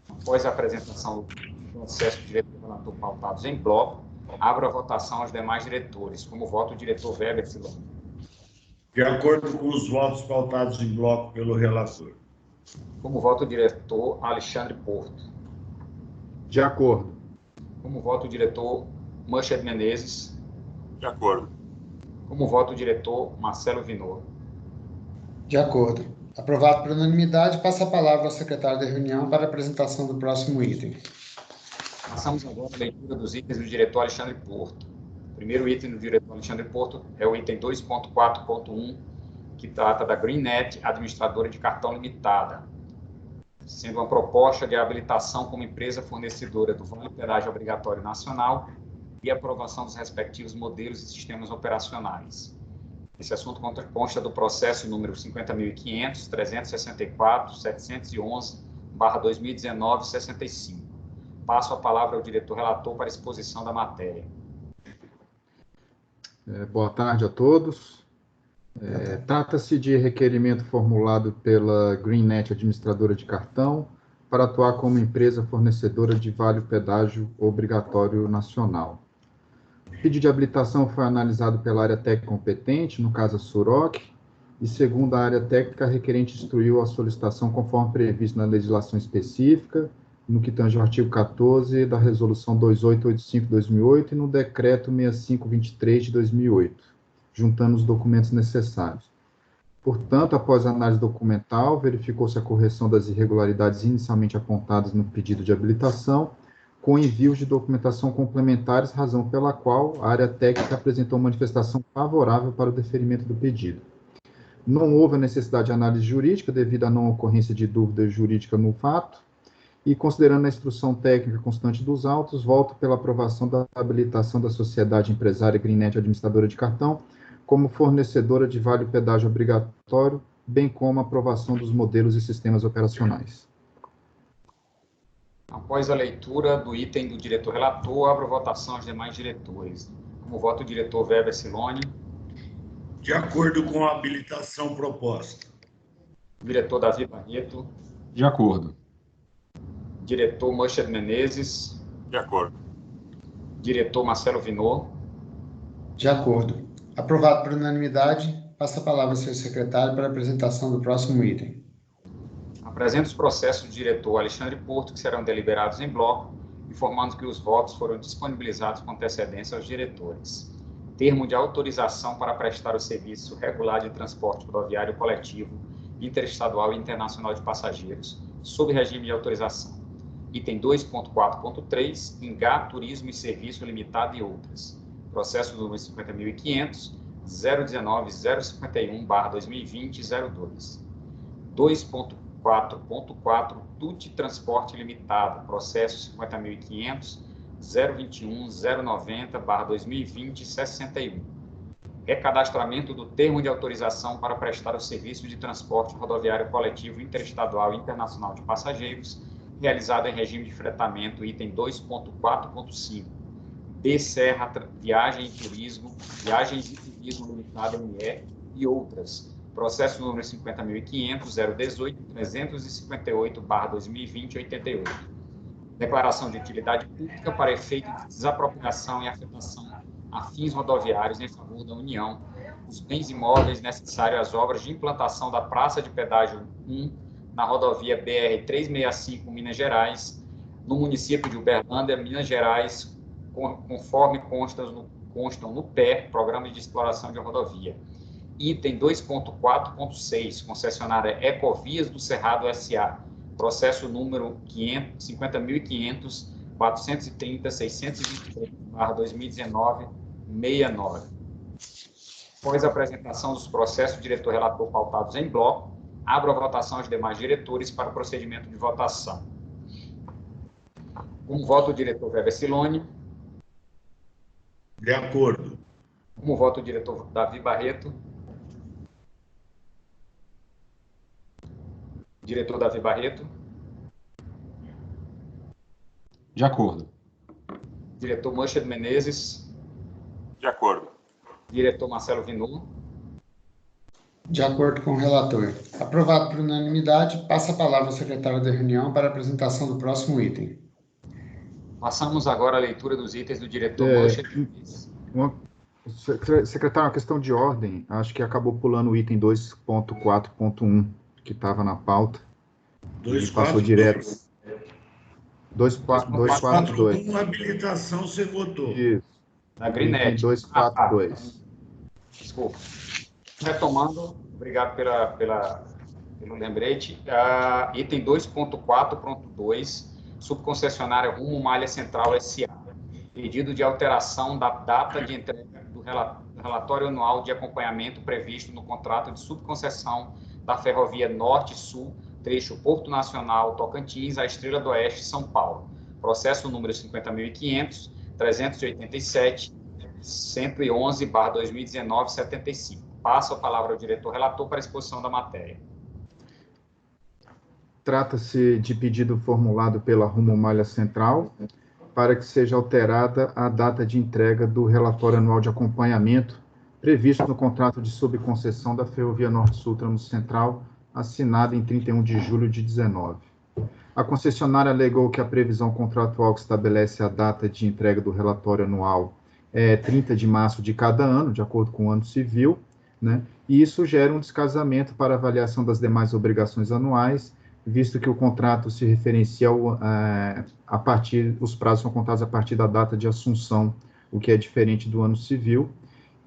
B: Após a apresentação processo do diretor relator pautados em bloco, abro a votação aos demais diretores. Como voto o diretor Weber Siloni.
E: De acordo com os votos pautados em bloco pelo relator.
B: Como voto o diretor Alexandre Porto.
D: De acordo.
B: Como voto o diretor Manchad Menezes.
C: De acordo.
B: Como voto o diretor Marcelo Vinor.
A: De acordo. Aprovado por unanimidade, passa a palavra ao secretário da reunião para a apresentação do próximo item.
B: Passamos agora a leitura dos itens do diretor Alexandre Porto. O primeiro item do diretor Alexandre Porto é o item 2.4.1, que trata da GreenNet, administradora de cartão limitada, sendo uma proposta de habilitação como empresa fornecedora do Vale Pedágio Obrigatório Nacional e aprovação dos respectivos modelos e sistemas operacionais. Esse assunto consta do processo número 50.500, 364, 711/2019-65. Passo a palavra ao diretor relator para a exposição da matéria.
D: Boa tarde a todos. Trata-se de requerimento formulado pela GreenNet, administradora de cartão, para atuar como empresa fornecedora de vale pedágio obrigatório nacional. O pedido de habilitação foi analisado pela área técnica competente, no caso a SUROC, e segundo a área técnica, a requerente instruiu a solicitação conforme previsto na legislação específica, no que tange ao artigo 14 da Resolução 2885/2008 e no Decreto 6523 de 2008, juntando os documentos necessários. Portanto, após a análise documental, verificou-se a correção das irregularidades inicialmente apontadas no pedido de habilitação, com envios de documentação complementares, razão pela qual a área técnica apresentou manifestação favorável para o deferimento do pedido. Não houve a necessidade de análise jurídica devido à não ocorrência de dúvida jurídica no fato, e considerando a instrução técnica constante dos autos, voto pela aprovação da habilitação da sociedade empresária GreenNet Administradora de Cartão como fornecedora de vale pedágio obrigatório, bem como a aprovação dos modelos e sistemas operacionais.
B: Após a leitura do item do diretor relator, abro a votação aos demais diretores. Como voto o diretor Weber Siloni.
E: De acordo com a habilitação proposta.
B: Diretor Davi Barreto.
F: De acordo.
B: Diretor Manchad Menezes.
C: De acordo.
B: Diretor Marcelo Vinor.
A: De acordo. Aprovado por unanimidade, passa a palavra ao seu secretário para a apresentação do próximo item.
B: Apresento os processos do diretor Alexandre Porto, que serão deliberados em bloco, informando que os votos foram disponibilizados com antecedência aos diretores. Termo de autorização para prestar o serviço regular de transporte rodoviário coletivo, interestadual e internacional de passageiros, sob regime de autorização. Item 2.4.3, Ingá, Turismo e Serviço Limitado e outras. Processo número 50.500, 019-051/2020-02. 2.4.4, TUT Transporte Limitado. Processo 50.500, 021-090/2020-61. Recadastramento do termo de autorização para prestar o serviço de transporte rodoviário coletivo interestadual e internacional de passageiros, realizado em regime de fretamento, item 2.4.5. B. Serra, Viagem e Turismo, Viagens e Turismo Limitada ME e outras. Processo número 50.500, 018-358/2020-88. Declaração de utilidade pública para efeito de desapropriação e afetação a fins rodoviários em favor da União, os bens imóveis necessários às obras de implantação da Praça de Pedágio 1 na rodovia BR-365, Minas Gerais, no município de Uberlândia, Minas Gerais, conforme constam no PE, Programa de Exploração de Rodovia. Item 2.4.6, concessionária Ecovias do Cerrado S.A., processo número 50.500.430.623/2019-69. Após a apresentação dos processos do diretor-relator pautados em bloco, abro a votação aos demais diretores para o procedimento de votação. Como voto o diretor Weber Siloni.
E: De acordo.
B: Como voto o diretor Davi Barreto. Diretor Davi Barreto.
F: De acordo.
B: Diretor Manchad Menezes.
C: De acordo.
B: Diretor Marcelo Vinor.
A: De acordo com o relator. Aprovado por unanimidade, passa a palavra ao secretário da reunião para a apresentação do próximo item.
B: Passamos agora à leitura dos itens do diretor Mocha.
D: Secretário, uma questão de ordem. Acho que acabou pulando o item 2.4.1, que estava na pauta. E passou direto. 242.
E: Habilitação, você votou.
D: Isso.
B: Da Greenet.
D: 242.
B: Desculpa. Retomando, obrigado pelo lembrete. Item 2.4.2, subconcessionária Rumo Malha Central S.A. Pedido de alteração da data de entrega do relatório anual de acompanhamento previsto no contrato de subconcessão da Ferrovia Norte-Sul, trecho Porto Nacional Tocantins, à Estrela do Oeste, São Paulo. Processo número 50.500, 387, 111/2019, 75. Passo a palavra ao diretor relator para a exposição da matéria.
D: Trata-se de pedido formulado pela Rumo Malha Central para que seja alterada a data de entrega do relatório anual de acompanhamento previsto no contrato de subconcessão da Ferrovia Norte-Sul Tramo Central, assinado em 31 de julho de 19. A concessionária alegou que a previsão contratual que estabelece a data de entrega do relatório anual é 30 de março de cada ano, de acordo com o ano civil, né? E isso gera um descasamento para avaliação das demais obrigações anuais, visto que o contrato se referencia os prazos são contados a partir da data de assunção, o que é diferente do ano civil,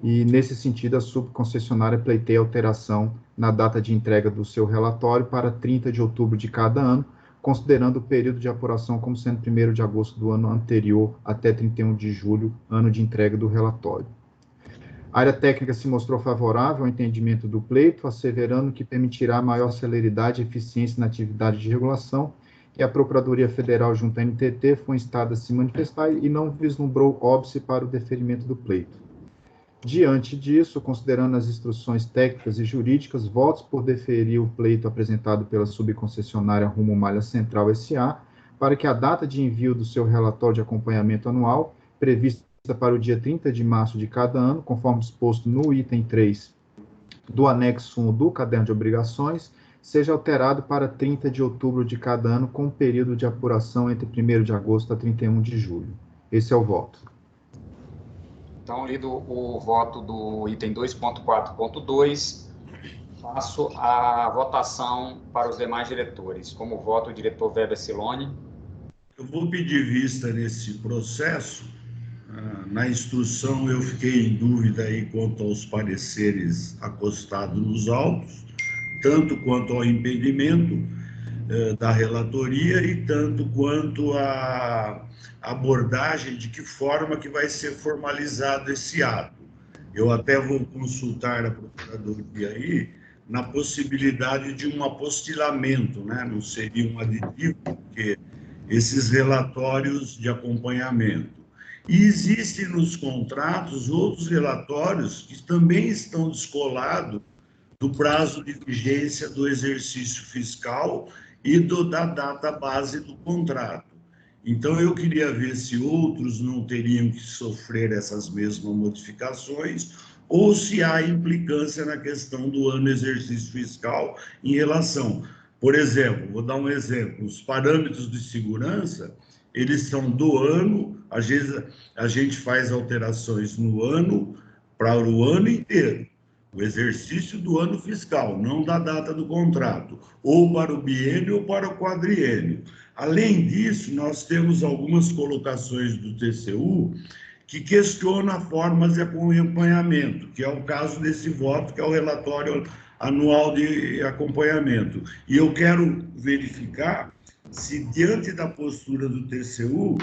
D: e nesse sentido a subconcessionária pleiteia alteração na data de entrega do seu relatório para 30 de outubro de cada ano, considerando o período de apuração como sendo 1º de agosto do ano anterior até 31 de julho, ano de entrega do relatório. A área técnica se mostrou favorável ao entendimento do pleito, asseverando que permitirá maior celeridade e eficiência na atividade de regulação, e a Procuradoria Federal junto à NTT foi instada a se manifestar e não vislumbrou óbice para o deferimento do pleito. Diante disso, considerando as instruções técnicas e jurídicas, votos por deferir o pleito apresentado pela subconcessionária Rumo Malha Central S.A. para que a data de envio do seu relatório de acompanhamento anual, prevista para o dia 30 de março de cada ano, conforme disposto no item 3 do anexo 1 do caderno de obrigações, seja alterado para 30 de outubro de cada ano, com período de apuração entre 1º de agosto a 31 de julho. Esse é o voto.
B: Então, lido o voto do item 2.4.2, passo a votação para os demais diretores. Como voto, o diretor Weber Siloni.
E: Eu vou pedir vista nesse processo. Na instrução eu fiquei em dúvida aí quanto aos pareceres acostados nos autos, tanto quanto ao impedimento da relatoria e tanto quanto à abordagem de que forma que vai ser formalizado esse ato. Eu até vou consultar a Procuradoria aí na possibilidade de um apostilamento, né? Não seria um aditivo, porque esses relatórios de acompanhamento. E existem nos contratos outros relatórios que também estão descolados do prazo de vigência do exercício fiscal e da data base do contrato. Então, eu queria ver se outros não teriam que sofrer essas mesmas modificações ou se há implicância na questão do ano exercício fiscal em relação. Por exemplo, vou dar um exemplo, os parâmetros de segurança, eles são do ano, às vezes a gente faz alterações no ano para o ano inteiro, o exercício do ano fiscal, não da data do contrato, ou para o biênio ou para o quadriênio. Além disso, nós temos algumas colocações do TCU que questionam formas de acompanhamento, que é o caso desse voto, que é o relatório anual de acompanhamento. E eu quero verificar se, diante da postura do TCU,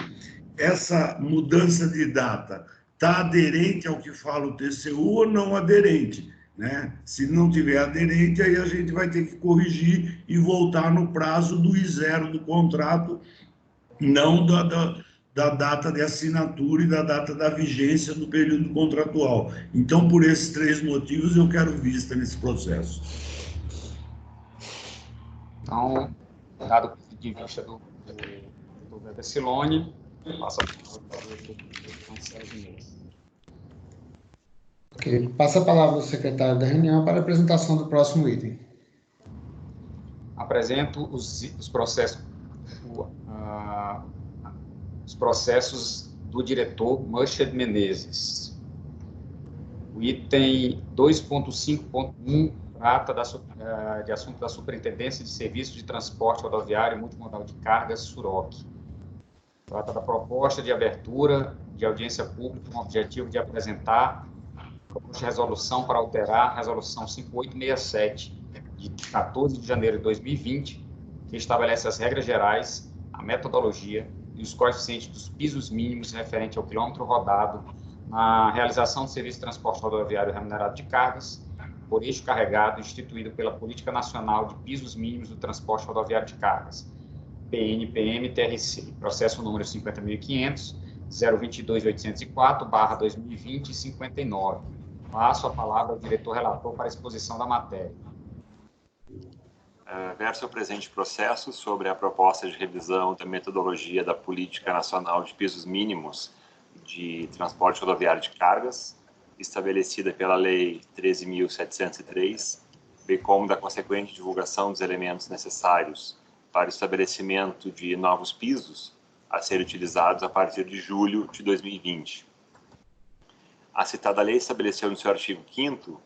E: essa mudança de data está aderente ao que fala o TCU ou não aderente, né? Se não tiver aderente, aí a gente vai ter que corrigir e voltar no prazo do I0 do contrato, não da data de assinatura e da data da vigência do período contratual. Então, por esses 3 motivos, eu quero vista nesse processo.
B: Então, dado de vista do Weber Siloni, passa a palavra para o Sérgio Mendes.
A: Ok, passa a palavra ao secretário da reunião para a apresentação do próximo item.
B: Apresento os processos, os processos do diretor Murchad Menezes. O item 2.5.1 trata de assunto da Superintendência de Serviços de Transporte Rodoviário e Multimodal de Cargas, SUROC. Trata da proposta de abertura de audiência pública com o objetivo de apresentar proposta de resolução para alterar a Resolução 5867, de 14 de janeiro de 2020, que estabelece as regras gerais, a metodologia e os coeficientes dos pisos mínimos referente ao quilômetro rodado na realização de serviço de transporte rodoviário remunerado de cargas por eixo carregado instituído pela Política Nacional de Pisos Mínimos do Transporte Rodoviário de Cargas, PNPM-TRC, processo número 50.500, 022.804/2020, 59. Passo a palavra ao diretor relator para a exposição da matéria.
C: Verso o presente processo sobre a proposta de revisão da metodologia da Política Nacional de Pisos Mínimos de Transporte Rodoviário de Cargas, estabelecida pela Lei 13.703, bem como da consequente divulgação dos elementos necessários para o estabelecimento de novos pisos a serem utilizados a partir de julho de 2020. A citada lei estabeleceu no seu artigo 5º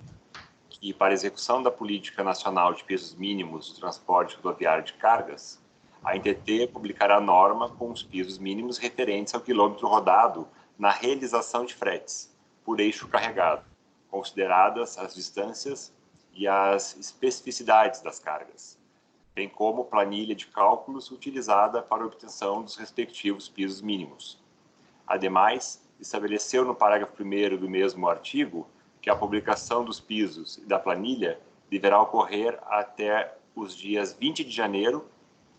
C: que, para a execução da Política Nacional de Pisos Mínimos do Transporte Rodoviário de Cargas, a ANTT publicará norma com os pisos mínimos referentes ao quilômetro rodado na realização de fretes por eixo carregado, consideradas as distâncias e as especificidades das cargas, bem como planilha de cálculos utilizada para a obtenção dos respectivos pisos mínimos. Ademais, estabeleceu no parágrafo 1º do mesmo artigo que a publicação dos pisos e da planilha deverá ocorrer até os dias 20 de janeiro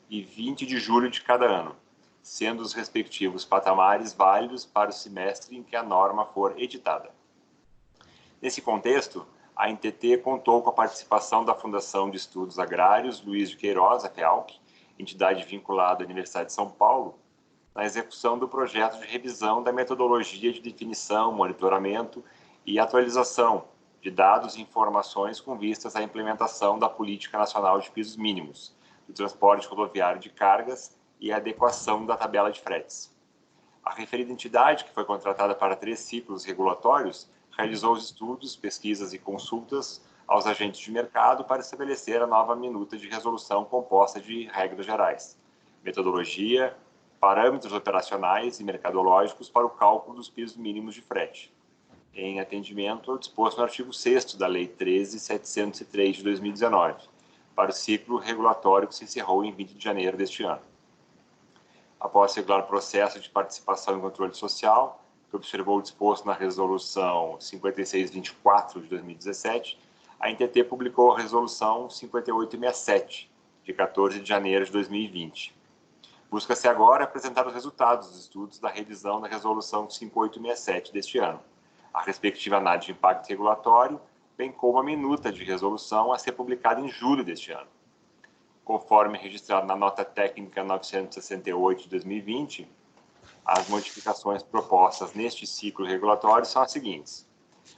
C: e 20 de julho de cada ano, sendo os respectivos patamares válidos para o semestre em que a norma for editada. Nesse contexto, a ANTT contou com a participação da Fundação de Estudos Agrários Luiz de Queiroz, a FEALC, entidade vinculada à Universidade de São Paulo, na execução do projeto de revisão da metodologia de definição, monitoramento e atualização de dados e informações com vistas à implementação da Política Nacional de Pisos Mínimos do Transporte Rodoviário de Cargas e a adequação da tabela de fretes. A referida entidade, que foi contratada para 3 ciclos regulatórios, realizou os estudos, pesquisas e consultas aos agentes de mercado para estabelecer a nova minuta de resolução composta de regras gerais, metodologia, parâmetros operacionais e mercadológicos para o cálculo dos pisos mínimos de frete, em atendimento ao disposto no artigo 6º da Lei 13.703 de 2019, para o ciclo regulatório que se encerrou em 20 de janeiro deste ano. Após regular o processo de participação em controle social, que observou o disposto na Resolução 5624 de 2017, a ANTT publicou a Resolução 5867, de 14 de janeiro de 2020. Busca-se agora apresentar os resultados dos estudos da revisão da Resolução 5867 deste ano, a respectiva análise de impacto regulatório, bem como a minuta de resolução a ser publicada em julho deste ano. Conforme registrado na Nota Técnica 968 de 2020, as modificações propostas neste ciclo regulatório são as seguintes: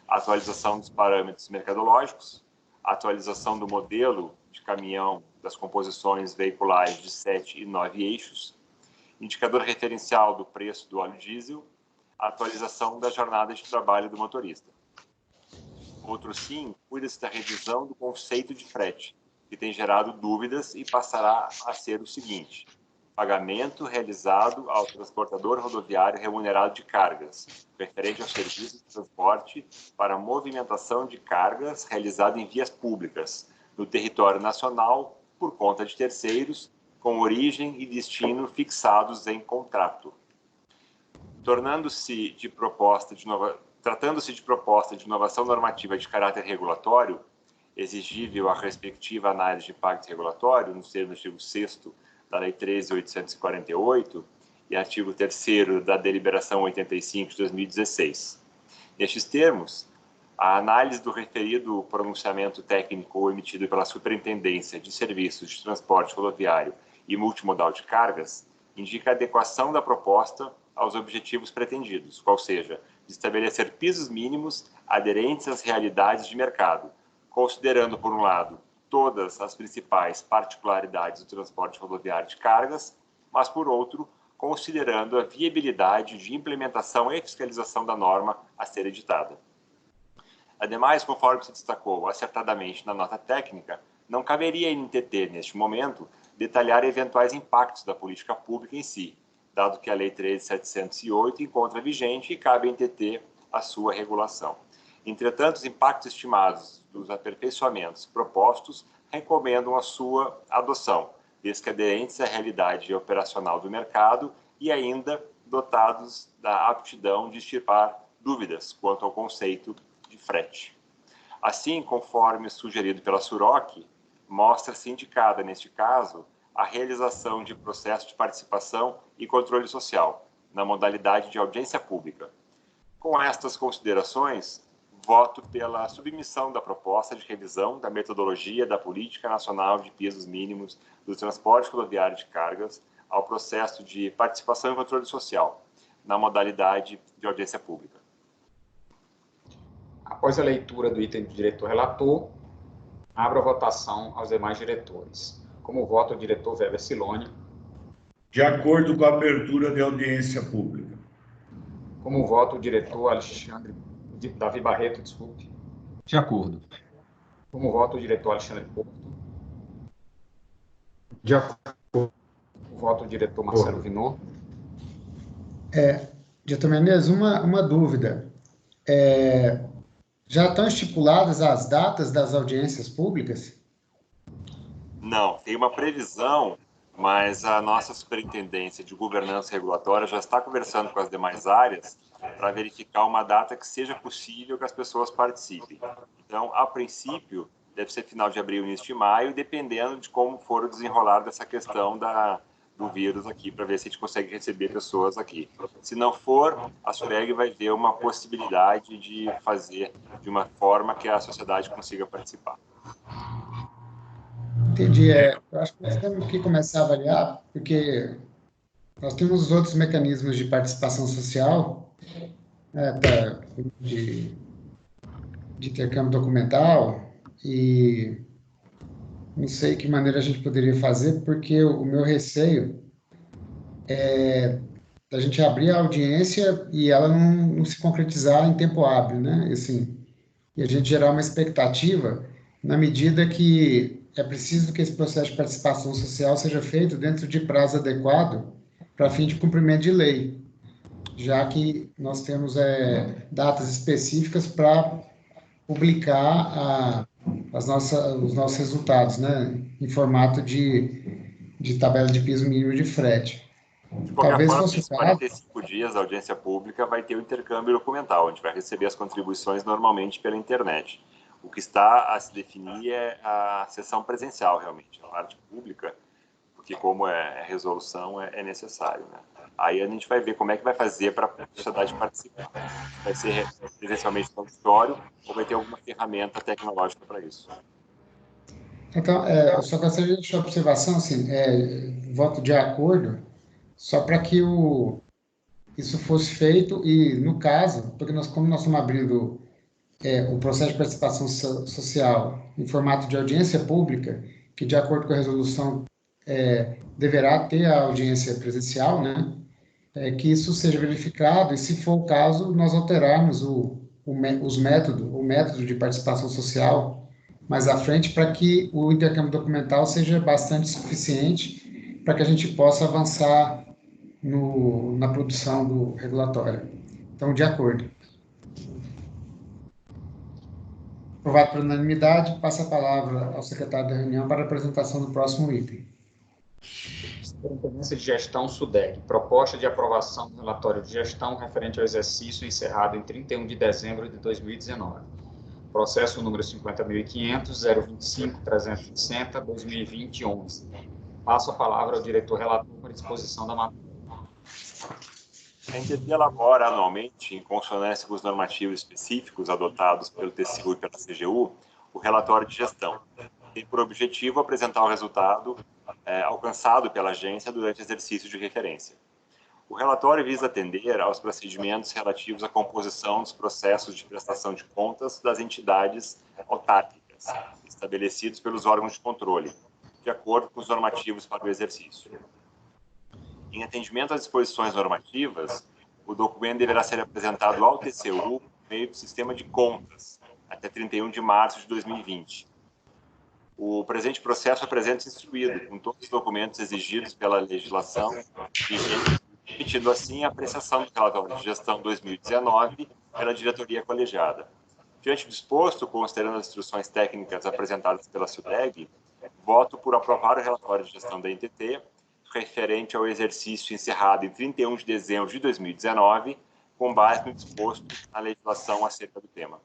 C: a atualização dos parâmetros mercadológicos, a atualização do modelo de caminhão das composições veiculares de 7 e 9 eixos, indicador referencial do preço do óleo diesel, a atualização da jornada de trabalho do motorista. Outro sim, cuida-se da revisão do conceito de frete, que tem gerado dúvidas e passará a ser o seguinte: pagamento realizado ao transportador rodoviário remunerado de cargas, referente ao serviço de transporte para movimentação de cargas realizado em vias públicas, no território nacional, por conta de terceiros, com origem e destino fixados em contrato. Tratando-se de proposta de inovação normativa de caráter regulatório, exigível a respectiva análise de impacto regulatório, no termo do artigo 6º da Lei 13.848 e artigo 3º da Deliberação 85 de 2016. Nestes termos, a análise do referido pronunciamento técnico emitido pela Superintendência de Serviços de Transporte Rodoviário e Multimodal de Cargas indica a adequação da proposta aos objetivos pretendidos, qual seja, de estabelecer pisos mínimos aderentes às realidades de mercado, considerando, por um lado, todas as principais particularidades do transporte rodoviário de cargas, mas, por outro, considerando a viabilidade de implementação e fiscalização da norma a ser editada. Ademais, conforme se destacou acertadamente na nota técnica, não caberia à NTT, neste momento, detalhar eventuais impactos da política pública em si, dado que a Lei 13.708 encontra vigente e cabe à NTT a sua regulação. Entretanto, os impactos estimados dos aperfeiçoamentos propostos recomendam a sua adoção, desde que aderentes à realidade operacional do mercado e ainda dotados da aptidão de extirpar dúvidas quanto ao conceito de frete. Assim, conforme sugerido pela SUROC, mostra-se indicada, neste caso, a realização de processo de participação e controle social, na modalidade de audiência pública. Com estas considerações, voto pela submissão da proposta de revisão da metodologia da Política Nacional de Pisos Mínimos do Transporte Rodoviário de Cargas ao processo de participação e controle social, na modalidade de audiência pública.
B: Após a leitura do item do diretor relator, abro a votação aos demais diretores. Como voto, o diretor Weber Siloni.
E: De acordo com a abertura de audiência pública.
B: Como voto, o diretor Davi Barreto, desculpe.
F: De acordo.
B: Como voto, o diretor Alexandre Porto.
D: De acordo.
B: Como voto, o diretor Marcelo Vinô.
A: Diretor Menezes, uma dúvida. Já estão estipuladas as datas das audiências públicas?
C: Não, tem uma previsão, mas a nossa Superintendência de Governança Regulatória já está conversando com as demais áreas para verificar uma data que seja possível que as pessoas participem. Então, a princípio, deve ser final de abril, início de maio, dependendo de como for o desenrolar dessa questão do vírus aqui, para ver se a gente consegue receber pessoas aqui. Se não for, a SUREG vai ver uma possibilidade de fazer de uma forma que a sociedade consiga participar.
A: Entendi. Eu acho que nós temos que começar a avaliar, porque nós temos os outros mecanismos de participação social, de intercâmbio documental, e não sei que maneira a gente poderia fazer, porque o meu receio é a gente abrir a audiência e ela não se concretizar em tempo hábil, né? Assim, e a gente gerar uma expectativa na medida que é preciso que esse processo de participação social seja feito dentro de prazo adequado para fim de cumprimento de lei, já que nós temos datas específicas para publicar os nossos resultados, né, em formato de tabela de piso mínimo de frete.
C: De qualquer
A: Talvez
C: forma,
A: fosse
C: nesses
A: o caso.
C: 45 dias da audiência pública vai ter o intercâmbio documental, a gente vai receber as contribuições normalmente pela internet. O que está a se definir é a sessão presencial, realmente, a parte pública, porque como é resolução, é necessário, né? Aí a gente vai ver como é que vai fazer para a sociedade participar. Vai ser presencialmente no auditório ou vai ter alguma ferramenta tecnológica para isso?
A: Então, eu só gostaria de deixar uma observação, assim, voto de acordo, só para que isso fosse feito e, no caso, porque como nós estamos abrindo o processo de participação social em formato de audiência pública, que, de acordo com a resolução, deverá ter a audiência presencial, né? Que isso seja verificado e, se for o caso, nós alterarmos o método de participação social mais à frente para que o intercâmbio documental seja bastante suficiente para que a gente possa avançar na produção do regulatório. Então, de acordo. Aprovado por unanimidade, passa a palavra ao secretário da reunião para a apresentação do próximo item.
B: Superintendência de Gestão SUDEG. Proposta de aprovação do relatório de gestão referente ao exercício encerrado em 31 de dezembro de 2019. Processo número 50.500.025.360.2020.11. Passo a palavra ao diretor relator para disposição da matéria.
C: A NTT elabora anualmente, em consonância com os normativos específicos adotados pelo TCU e pela CGU, o relatório de gestão. Tem por objetivo apresentar o resultado alcançado pela agência durante o exercício de referência. O relatório visa atender aos procedimentos relativos à composição dos processos de prestação de contas das entidades autárquicas, estabelecidos pelos órgãos de controle, de acordo com os normativos para o exercício. Em atendimento às disposições normativas, o documento deverá ser apresentado ao TCU por meio do sistema de contas, até 31 de março de 2020. O presente processo apresenta-se instruído com todos os documentos exigidos pela legislação vigente, permitindo assim a apreciação do relatório de gestão 2019 pela diretoria colegiada. Diante do exposto, considerando as instruções técnicas apresentadas pela SUDEG, voto por aprovar o relatório de gestão da NTT referente ao exercício encerrado em 31 de dezembro de 2019, com base no disposto na legislação acerca do tema.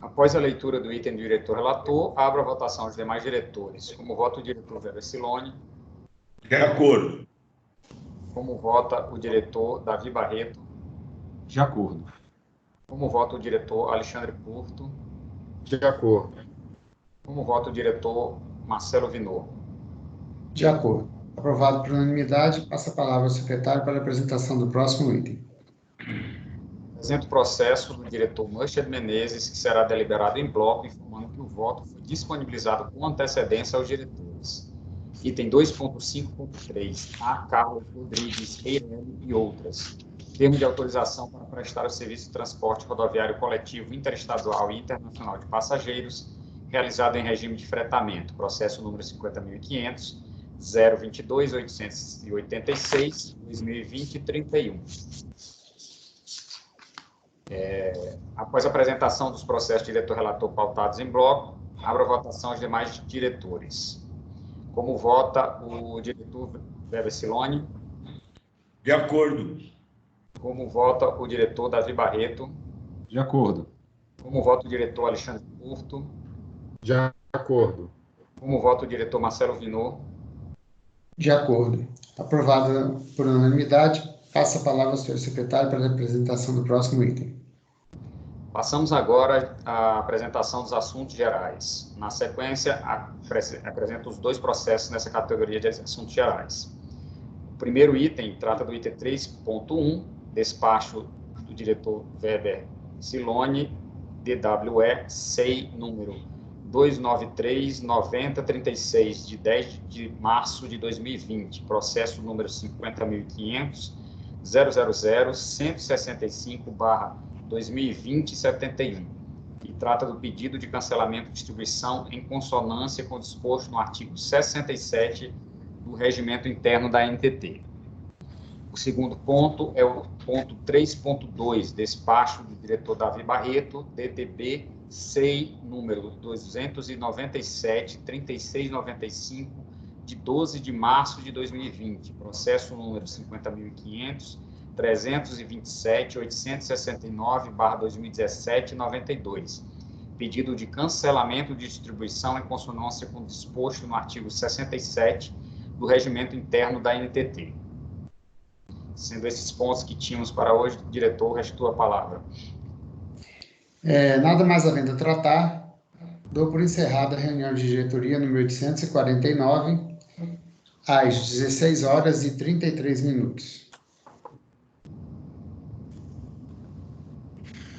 B: Após a leitura do item do diretor relator, abro a votação aos demais diretores. Como vota o diretor Weber Siloni?
E: De acordo.
B: Como vota o diretor Davi Barreto?
F: De acordo.
B: Como vota o diretor Alexandre Curto?
D: De acordo.
B: Como vota o diretor Marcelo Vinor?
A: De acordo. Aprovado por unanimidade, passa a palavra ao secretário para a apresentação do próximo item.
B: Apresento o processo do diretor Murchad Menezes, que será deliberado em bloco, informando que o voto foi disponibilizado com antecedência aos diretores. Item 2.5.3, A. Carlos Rodrigues, Eireli e outras. Termo de autorização para prestar o serviço de transporte rodoviário coletivo interestadual e internacional de passageiros, realizado em regime de fretamento. Processo número 50.500, 022.886, 2020-31. Após a apresentação dos processos diretor-relator pautados em bloco, abro a votação aos demais diretores. Como vota o diretor Weber Siloni?
E: De acordo.
B: Como vota o diretor Davi Barreto?
F: De acordo.
B: Como vota o diretor Alexandre Curto?
D: De acordo.
B: Como vota o diretor Marcelo Vinor?
A: De acordo. Aprovado por unanimidade, passa a palavra ao senhor secretário para a apresentação do próximo item.
B: Passamos agora à apresentação dos assuntos gerais. Na sequência, apresento os dois processos nessa categoria de assuntos gerais. O primeiro item trata do item 3.1, despacho do diretor Weber Siloni, DWE, SEI número 293-9036, de 10 de março de 2020, processo número 50.500, 000-165/2020-71, e trata do pedido de cancelamento de distribuição em consonância com o disposto no artigo 67 do Regimento Interno da NTT. O segundo ponto é o ponto 3.2, despacho do diretor Davi Barreto, DDB, SEI número 297-3695, de 12 de março de 2020, processo número 50.500, 327.869/2017-92, pedido de cancelamento de distribuição em consonância com o disposto no artigo 67 do Regimento Interno da NTT. Sendo esses pontos que tínhamos para hoje, diretor, restituo a palavra.
A: Nada mais havendo a tratar, dou por encerrada a reunião de diretoria número 849, às 16h33.